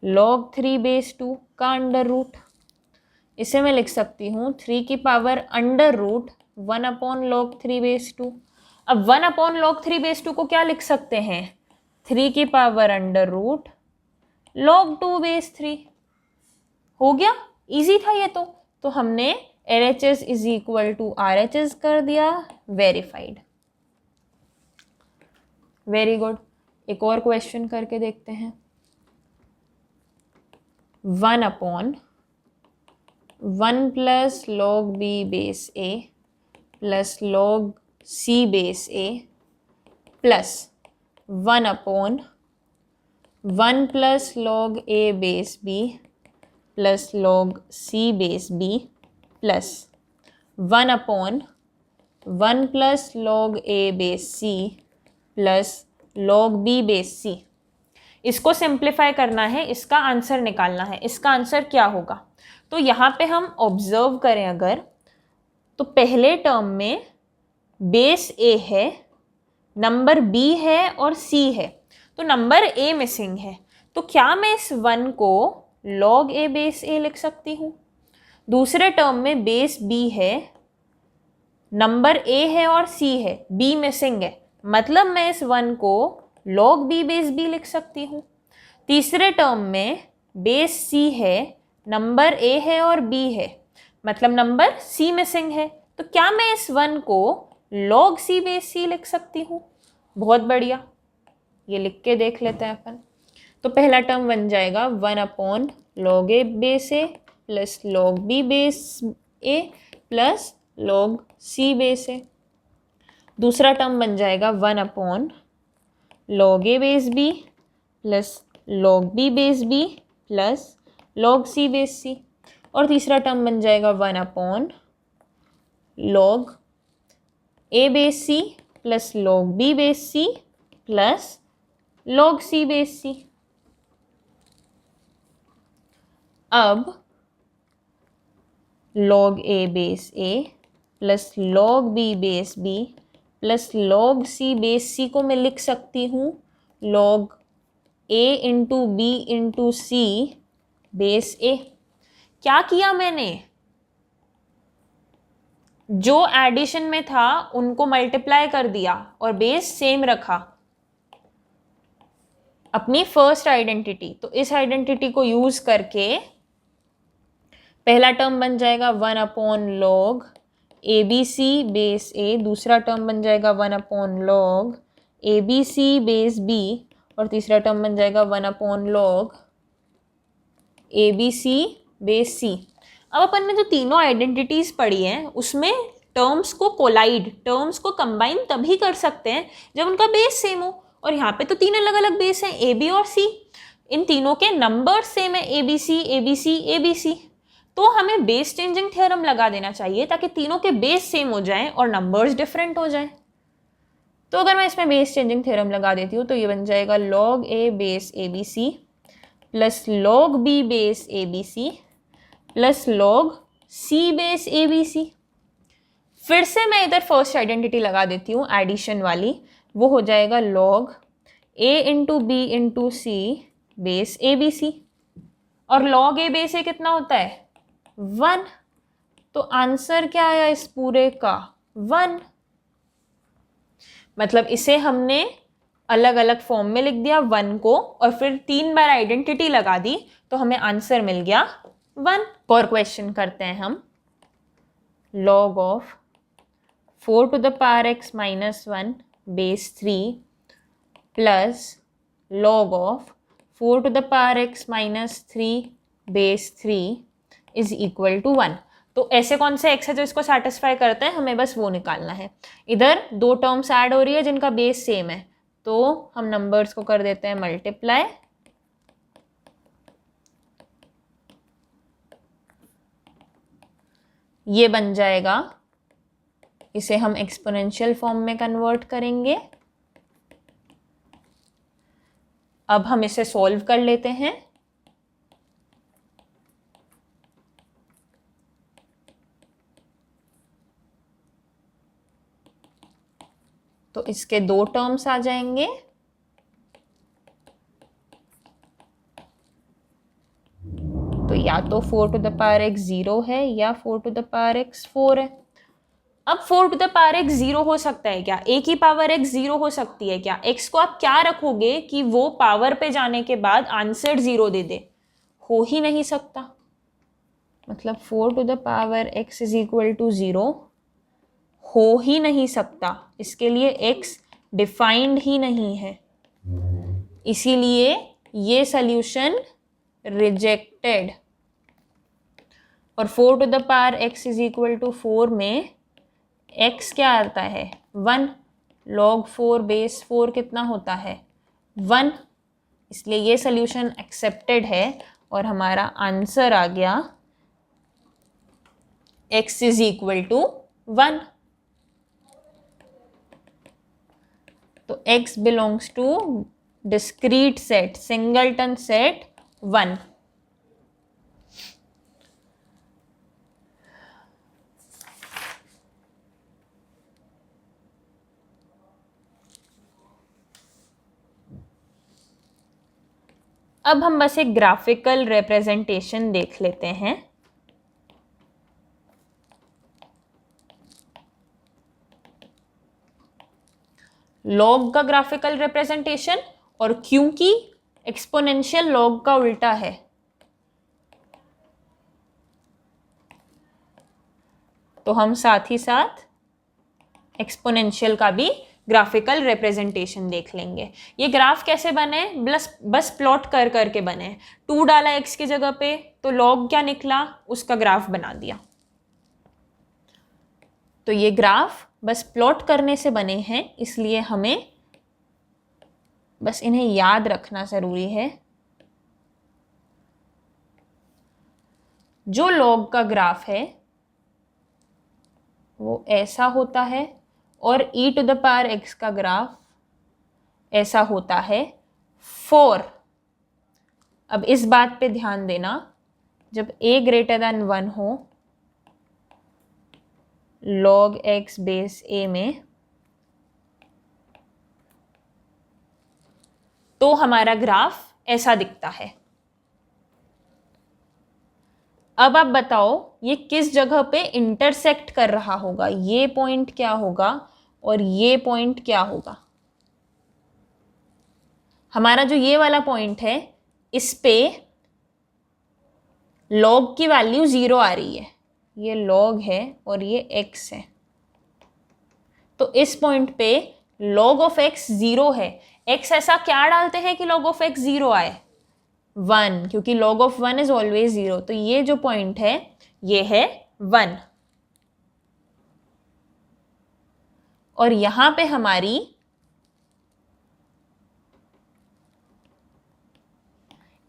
log 3 बेस 2 का अंडर रूट। इसे मैं लिख सकती हूँ 3 की power under root 1 upon log 3 base 2। अब 1 अपॉन log 3 बेस 2 को क्या लिख सकते हैं, 3 की power under root log 2 base 3। हो गया, इजी था ये तो हमने LHS is equal to RHS कर दिया, वेरीफाइड। Very good. एक और क्वेश्चन करके देखते हैं। 1 upon 1 plus log b base a plus log c base a plus 1 upon 1 plus log a base b plus log c base b plus 1 upon 1 plus log a base c plus log b base c। इसको simplify करना है, इसका answer निकालना है। इसका answer क्या होगा, तो यहाँ पे हम ऑब्जर्व करें अगर, तो पहले टर्म में बेस a है, नंबर b है और c है, तो नंबर a मिसिंग है। तो क्या मैं इस 1 को log a बेस a लिख सकती हूँ? दूसरे टर्म में बेस b है, नंबर a है और c है, b मिसिंग है, मतलब मैं इस 1 को log b बेस b लिख सकती हूँ। तीसरे टर्म में बेस c है, नंबर a है और b है, मतलब नंबर c मिसिंग है, तो क्या मैं इस 1 को log c बेस c लिख सकती हूँ? बहुत बढ़िया, ये लिख के देख लेते हैं अपन। तो पहला टर्म बन जाएगा 1 upon log a base a plus log b base a plus log c base a। दूसरा टर्म बन जाएगा 1 upon log a base b plus log b base b plus log c base c। और तीसरा term बन जाएगा 1 upon log a base c plus log b base c plus log c base c। अब log a base a plus log b base b plus log c base c को मैं लिख सकती हूँ log a into b into c base a। क्या किया मैंने, जो एडिशन में था उनको मल्टीप्लाई कर दिया और बेस सेम रखा, अपनी फर्स्ट आइडेंटिटी। तो इस आइडेंटिटी को यूज करके पहला टर्म बन जाएगा 1/log a b c base ए, दूसरा टर्म बन जाएगा 1/log a b c base b और तीसरा टर्म बन जाएगा 1/log a b c base C. अब अपन ने जो तीनों आइडेंटिटीज पढ़ी हैं उसमें टर्म्स को कोलाइड, टर्म्स को कंबाइन तभी कर सकते हैं जब उनका बेस सेम हो, और यहाँ पे तो तीन अलग अलग बेस हैं ए बी और सी, इन तीनों के नंबर सेम है a b c a b c a b c, तो हमें बेस चेंजिंग थ्योरम लगा देना चाहिए ताकि तीनों के बेस सेम हो जाएं और नंबर्स डिफरेंट हो जाएं। तो अगर मैं इसमें बेस चेंजिंग थ्योरम लगा देती हूँ तो ये बन जाएगा log a base a b c plus log b base a b c plus log c base a b c. फिर से मैं इधर फर्स्ट आइडेंटिटी लगा देती हूँ एडिशन वाली, वो हो जाएगा log a into b into c base a b c, और log a बेस ए कितना होता है 1, तो आंसर क्या आया इस पूरे का 1। मतलब इसे हमने अलग अलग फॉर्म में लिख दिया 1 को और फिर 3 बार आइडेंटिटी लगा दी तो हमें आंसर मिल गया 1। और क्वेश्चन करते हैं हम, log of 4 to the power x minus 1 base 3 plus log of 4 to the power x minus 3 base 3 is equal to 1। तो ऐसे कौन से x है जो इसको सेटिस्फाई करते हैं, हमें बस वो निकालना है। इधर दो टर्म्स ऐड हो रही है जिनका बेस सेम है, तो हम नंबर्स को कर देते हैं मल्टीप्लाई, ये बन जाएगा, इसे हम एक्सपोनेंशियल फॉर्म में कन्वर्ट करेंगे। अब हम इसे सॉल्व कर लेते हैं। तो इसके दो टर्म्स आ जाएंगे, तो या तो 4 to the power x 0 है या 4 to the power x 4 है। अब 4 to the power x 0 हो सकता है क्या, a की पावर x 0 हो सकती है क्या, x को आप क्या रखोगे कि वो पावर पे जाने के बाद आंसर 0 दे दे, हो ही नहीं सकता। मतलब 4 to the power x is equal to 0 हो ही नहीं सकता, इसके लिए x डिफाइंड ही नहीं है, इसीलिए ये सॉल्यूशन रिजेक्टेड। और 4 to the power x is equal to 4 में x क्या आता है 1, log 4 बेस 4 कितना होता है 1, इसलिए ये सॉल्यूशन एक्सेप्टेड है और हमारा आंसर आ गया x इज इक्वल टू 1। तो x belongs to discrete set, singleton set 1। अब हम बस एक ग्राफिकल रिप्रेजेंटेशन देख लेते हैं। लॉग का ग्राफिकल रिप्रेजेंटेशन, और क्योंकि एक्सपोनेंशियल लॉग का उल्टा है तो हम साथ ही साथ एक्सपोनेंशियल का भी ग्राफिकल रिप्रेजेंटेशन देख लेंगे। ये ग्राफ कैसे बने, बस प्लॉट कर करके बने। 2 डाला x की जगह पे तो लॉग क्या निकला, उसका ग्राफ बना दिया। तो ये ग्राफ बस प्लॉट करने से बने हैं, इसलिए हमें बस इन्हें याद रखना जरूरी है। जो लॉग का ग्राफ है वो ऐसा होता है और e to the power x का ग्राफ ऐसा होता है 4। अब इस बात पे ध्यान देना, जब a ग्रेटर देन 1 हो log x बेस a में, तो हमारा ग्राफ ऐसा दिखता है। अब आप बताओ ये किस जगह पे इंटरसेक्ट कर रहा होगा, ये पॉइंट क्या होगा और ये पॉइंट क्या होगा। हमारा जो ये वाला पॉइंट है इस पे log की वैल्यू 0 आ रही है, ये log है और ये x है, तो इस पॉइंट पे log ऑफ x 0 है। x ऐसा क्या डालते हैं कि log ऑफ x 0 आए, 1, क्योंकि log ऑफ 1 इज ऑलवेज 0, तो ये जो पॉइंट है ये है 1। और यहां पे हमारी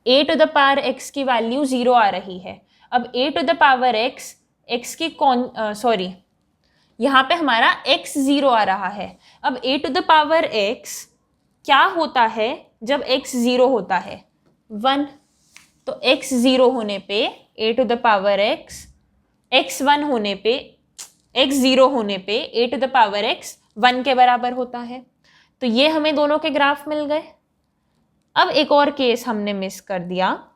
a to the power x की वैल्यू 0 आ रही है। अब a to the power x की सॉरी, यहां पे हमारा x 0 आ रहा है। अब a to the power x क्या होता है जब x 0 होता है, 1, तो x 0 होने पे a to the power x 1 होने पे, x 0 होने पे a to the power x 1 के बराबर होता है। तो ये हमें दोनों के ग्राफ मिल गए। अब एक और केस हमने मिस कर दिया,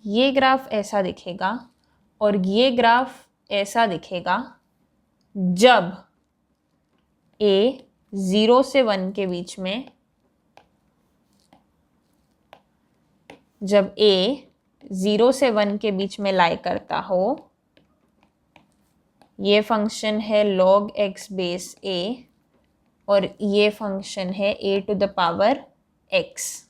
ये ग्राफ ऐसा दिखेगा और ये ग्राफ ऐसा दिखेगा जब a 0 से 1 के बीच में, जब a 0 से 1 के बीच में लाई करता हो। ये फंक्शन है log x बेस a और ये फंक्शन है a to the power x।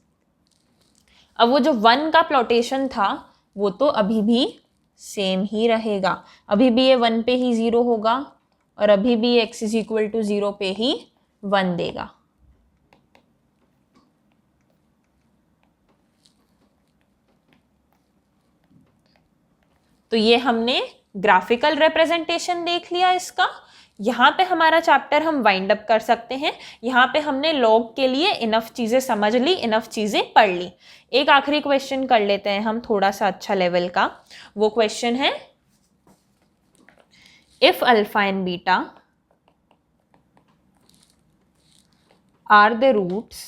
अब वो जो 1 का प्लॉटेशन था वो तो अभी भी सेम ही रहेगा, अभी भी ये 1 पे ही 0 होगा और अभी भी x इज इक्वल टू 0 पे ही 1 देगा। तो ये हमने ग्राफिकल रिप्रेजेंटेशन देख लिया इसका। यहाँ पे हमारा चैप्टर हम वाइंड अप कर सकते हैं। यहाँ पे हमने लॉग के लिए इनफ चीज़ें समझ ली, इनफ चीज़ें पढ़ ली। एक आखिरी क्वेश्चन कर लेते हैं हम, थोड़ा सा अच्छा लेवल का। वो क्वेश्चन है, if alpha and beta are the roots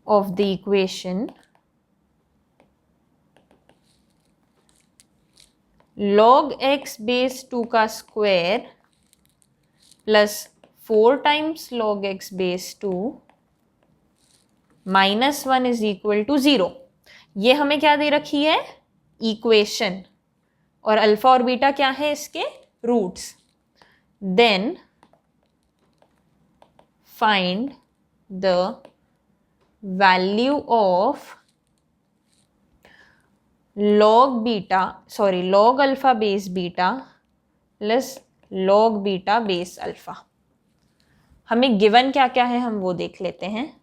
of the equation log x base 2 का square plus 4 times log x base 2 minus 1 is equal to 0। ये हमें क्या दे रखी है, इक्वेशन, और अल्फा और बीटा क्या है इसके roots. Then find the value of log alpha base beta plus log beta base alpha. हमें गिवन क्या क्या है हम वो देख लेते हैं।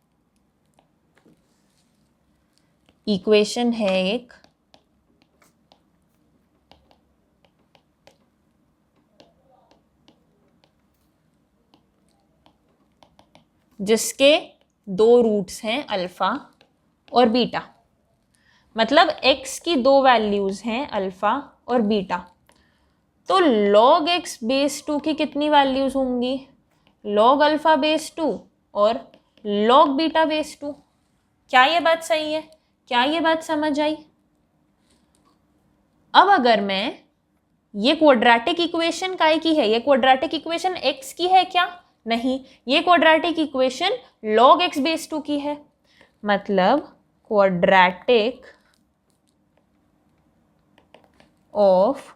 इक्वेशन है एक, जिसके 2 रूट्स हैं अल्फा और बीटा, मतलब x की 2 वैल्यूज हैं अल्फा और बीटा। तो log x बेस 2 की कितनी वैल्यूज होंगी, log अल्फा बेस 2 और log बीटा बेस 2। क्या ये बात सही है, क्या ये बात समझ आई। अब अगर मैं, ये क्वाड्रेटिक इक्वेशन काय की है, ये क्वाड्रेटिक इक्वेशन x की है क्या, नहीं, ये quadratic equation log x base 2 की है। मतलब quadratic of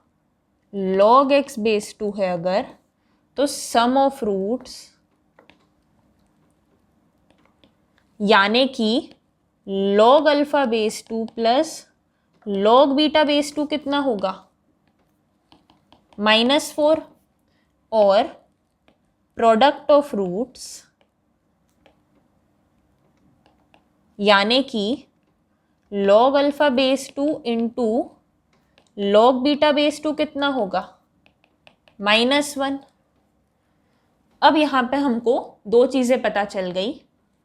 log x base 2 है अगर, तो सम ऑफ रूट्स यानी कि log alpha base 2 plus log beta base 2 कितना होगा, -4, और प्रोडक्ट ऑफ रूट्स यानी कि log alpha base 2 into log beta base 2 कितना होगा, -1। अब यहाँ पे हमको दो चीज़ें पता चल गई।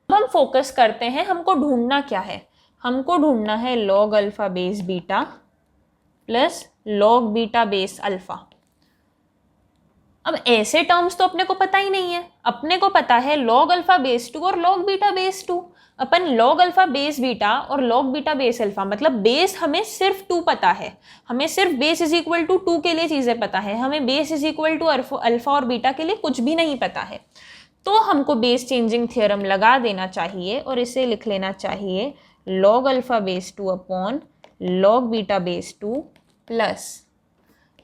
अब हम फोकस करते हैं, हमको ढूंढना क्या है, हमको ढूंढना है log alpha base beta plus log beta base alpha. अब ऐसे टर्म्स तो अपने को पता ही नहीं है, अपने को पता है log अल्फा बेस 2 और log बीटा बेस 2। अपन log अल्फा बेस बीटा और log बीटा बेस अल्फा, मतलब बेस हमें सिर्फ 2 पता है, हमें सिर्फ बेस इज इक्वल टू 2 के लिए चीज़ें पता है, हमें base is equal to alpha और बीटा के लिए कुछ भी नहीं पता है। तो हमको बेस चेंजिंग थ्योरम लगा देना चाहिए और इसे लिख लेना चाहिए log alpha base 2 upon log beta base 2 plus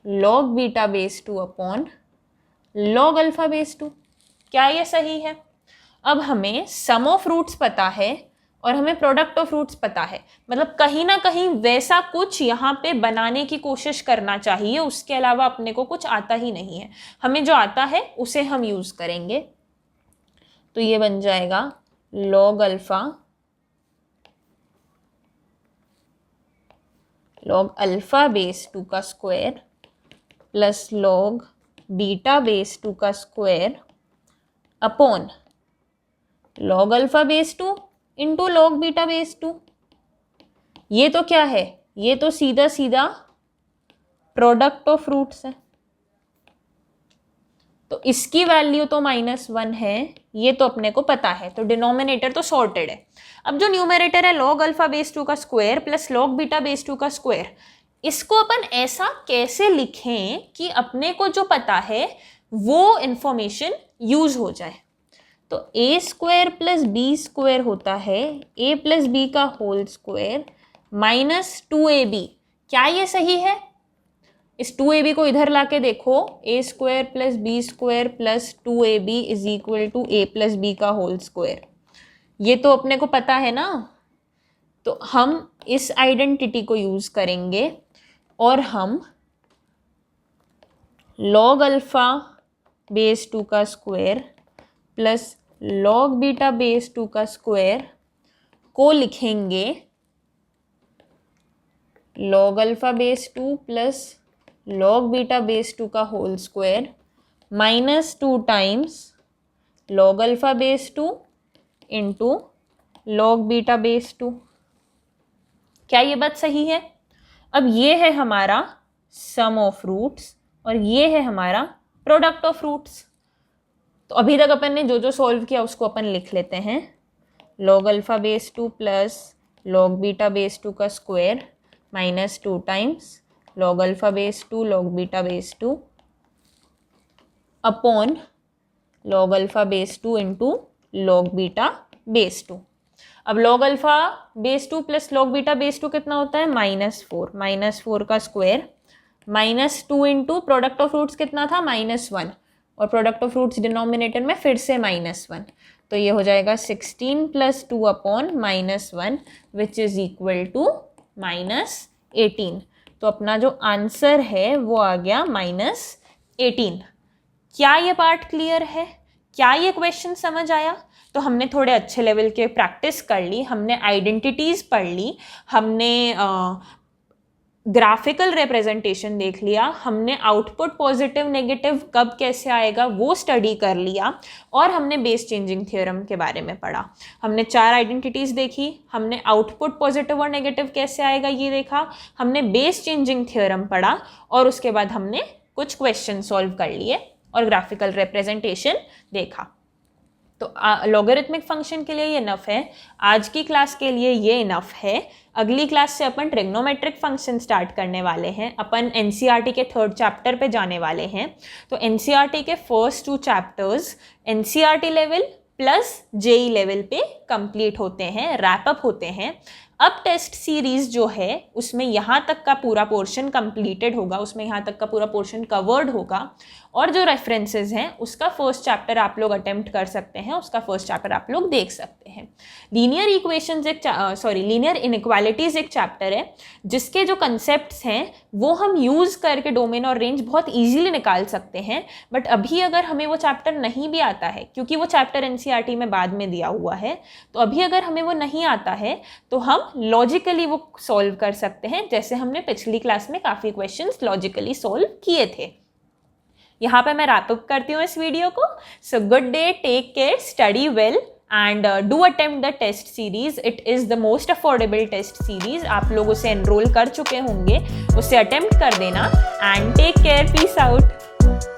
log beta base 2 upon log alpha base 2। क्या ये सही है? अब हमें सम ऑफ रूट्स पता है और हमें प्रोडक्ट ऑफ रूट्स पता है, मतलब कहीं ना कहीं वैसा कुछ यहाँ पे बनाने की कोशिश करना चाहिए, उसके अलावा अपने को कुछ आता ही नहीं है। हमें जो आता है उसे हम यूज़ करेंगे। तो ये बन जाएगा log अल्फा बेस 2 का square plus log beta base 2 का square upon log alpha base 2 into log beta base 2। ये तो क्या है, ये तो सीधा सीधा प्रोडक्ट ऑफ रूट्स है, तो इसकी वैल्यू तो -1 है, ये तो अपने को पता है, तो डिनोमिनेटर तो सॉर्टेड है। अब जो न्यूमरेटर है log अल्फा बेस 2 का square plus log beta base 2 का स्क्वायर, इसको अपन ऐसा कैसे लिखें कि अपने को जो पता है वो इंफॉर्मेशन यूज हो जाए। तो a square plus b square होता है a प्लस बी का होल स्क्वायर माइनस 2ab। क्या ये सही है? इस 2ab को इधर लाके देखो, a square plus b square plus 2ab is equal to a plus b का होल स्क्वायर। ये तो अपने को पता है ना, तो हम इस आइडेंटिटी को यूज करेंगे और हम log अल्फा बेस 2 का square plus log beta base 2 का स्क्वायर को लिखेंगे log alpha base 2 plus log beta base 2 का whole square -2 times log alpha base 2 into log beta base 2। क्या ये बात सही है? अब ये है हमारा सम ऑफ रूट्स और ये है हमारा प्रोडक्ट ऑफ रूट्स। तो अभी तक अपन ने जो जो सॉल्व किया उसको अपन लिख लेते हैं। log alpha base 2 plus log beta base 2 का square -2 times log alpha base 2 log beta base 2 upon log alpha base 2 into log beta base 2। अब log alpha base 2 plus log beta base 2 कितना होता है, -4 का square -2 into product of roots कितना था, -1, और product of roots denominator में फिर से -1, तो ये हो जाएगा 16 + 2 upon -1 which is equal to -18। तो अपना जो आंसर है वो आ गया -18। क्या ये पार्ट क्लियर है? क्या ये क्वेश्चन समझ आया? तो हमने थोड़े अच्छे लेवल के प्रैक्टिस कर ली, हमने आइडेंटिटीज़ पढ़ ली, हमने ग्राफिकल रिप्रेजेंटेशन देख लिया, हमने आउटपुट पॉजिटिव नेगेटिव कब कैसे आएगा वो स्टडी कर लिया, और हमने बेस चेंजिंग थ्योरम के बारे में पढ़ा। हमने 4 आइडेंटिटीज़ देखी, हमने आउटपुट पॉजिटिव और नेगेटिव कैसे आएगा ये देखा, हमने बेस चेंजिंग थ्योरम पढ़ा, और उसके बाद हमने कुछ क्वेश्चन सॉल्व कर लिए और ग्राफिकल रिप्रेजेंटेशन देखा। तो लॉगरिथमिक फंक्शन के लिए ये इनफ है, आज की क्लास के लिए ये इनफ है। अगली क्लास से अपन ट्रिग्नोमेट्रिक फंक्शन स्टार्ट करने वाले हैं, अपन एनसीईआरटी के 3rd चैप्टर पे जाने वाले हैं। तो एनसीईआरटी के first 2 chapters NCERT level plus JEE level पे कंप्लीट होते हैं, रैपअप होते हैं। अब टेस्ट सीरीज जो है उसमें यहाँ तक का पूरा पोर्शन कंप्लीटेड होगा, उसमें यहाँ तक का पूरा पोर्शन कवर्ड होगा, और जो रेफरेंसेस हैं उसका फर्स्ट चैप्टर आप लोग अटेम्प्ट कर सकते हैं, उसका फर्स्ट चैप्टर आप लोग देख सकते हैं। लीनियर इक्वेशंस लीनियर इनइक्वालिटीज़ एक चैप्टर है जिसके जो कंसेप्ट्स हैं वो हम यूज़ करके डोमेन और रेंज बहुत ईजिली निकाल सकते हैं। बट अभी अगर हमें वो चैप्टर नहीं भी आता है, क्योंकि वो चैप्टर एनसीईआरटी में बाद में दिया हुआ है, तो अभी अगर हमें वो नहीं आता है तो हम लॉजिकली वो सॉल्व कर सकते हैं, जैसे हमने पिछली क्लास में काफ़ी क्वेश्चंस लॉजिकली सॉल्व किए थे। यहाँ पे मैं रैप अप करती हूँ इस वीडियो को। So good day, take care, study well and do attempt the test series. It is the most affordable test series. आप लोग उसे एनरोल कर चुके होंगे, उसे अटेम्प्ट कर देना and take care, peace out.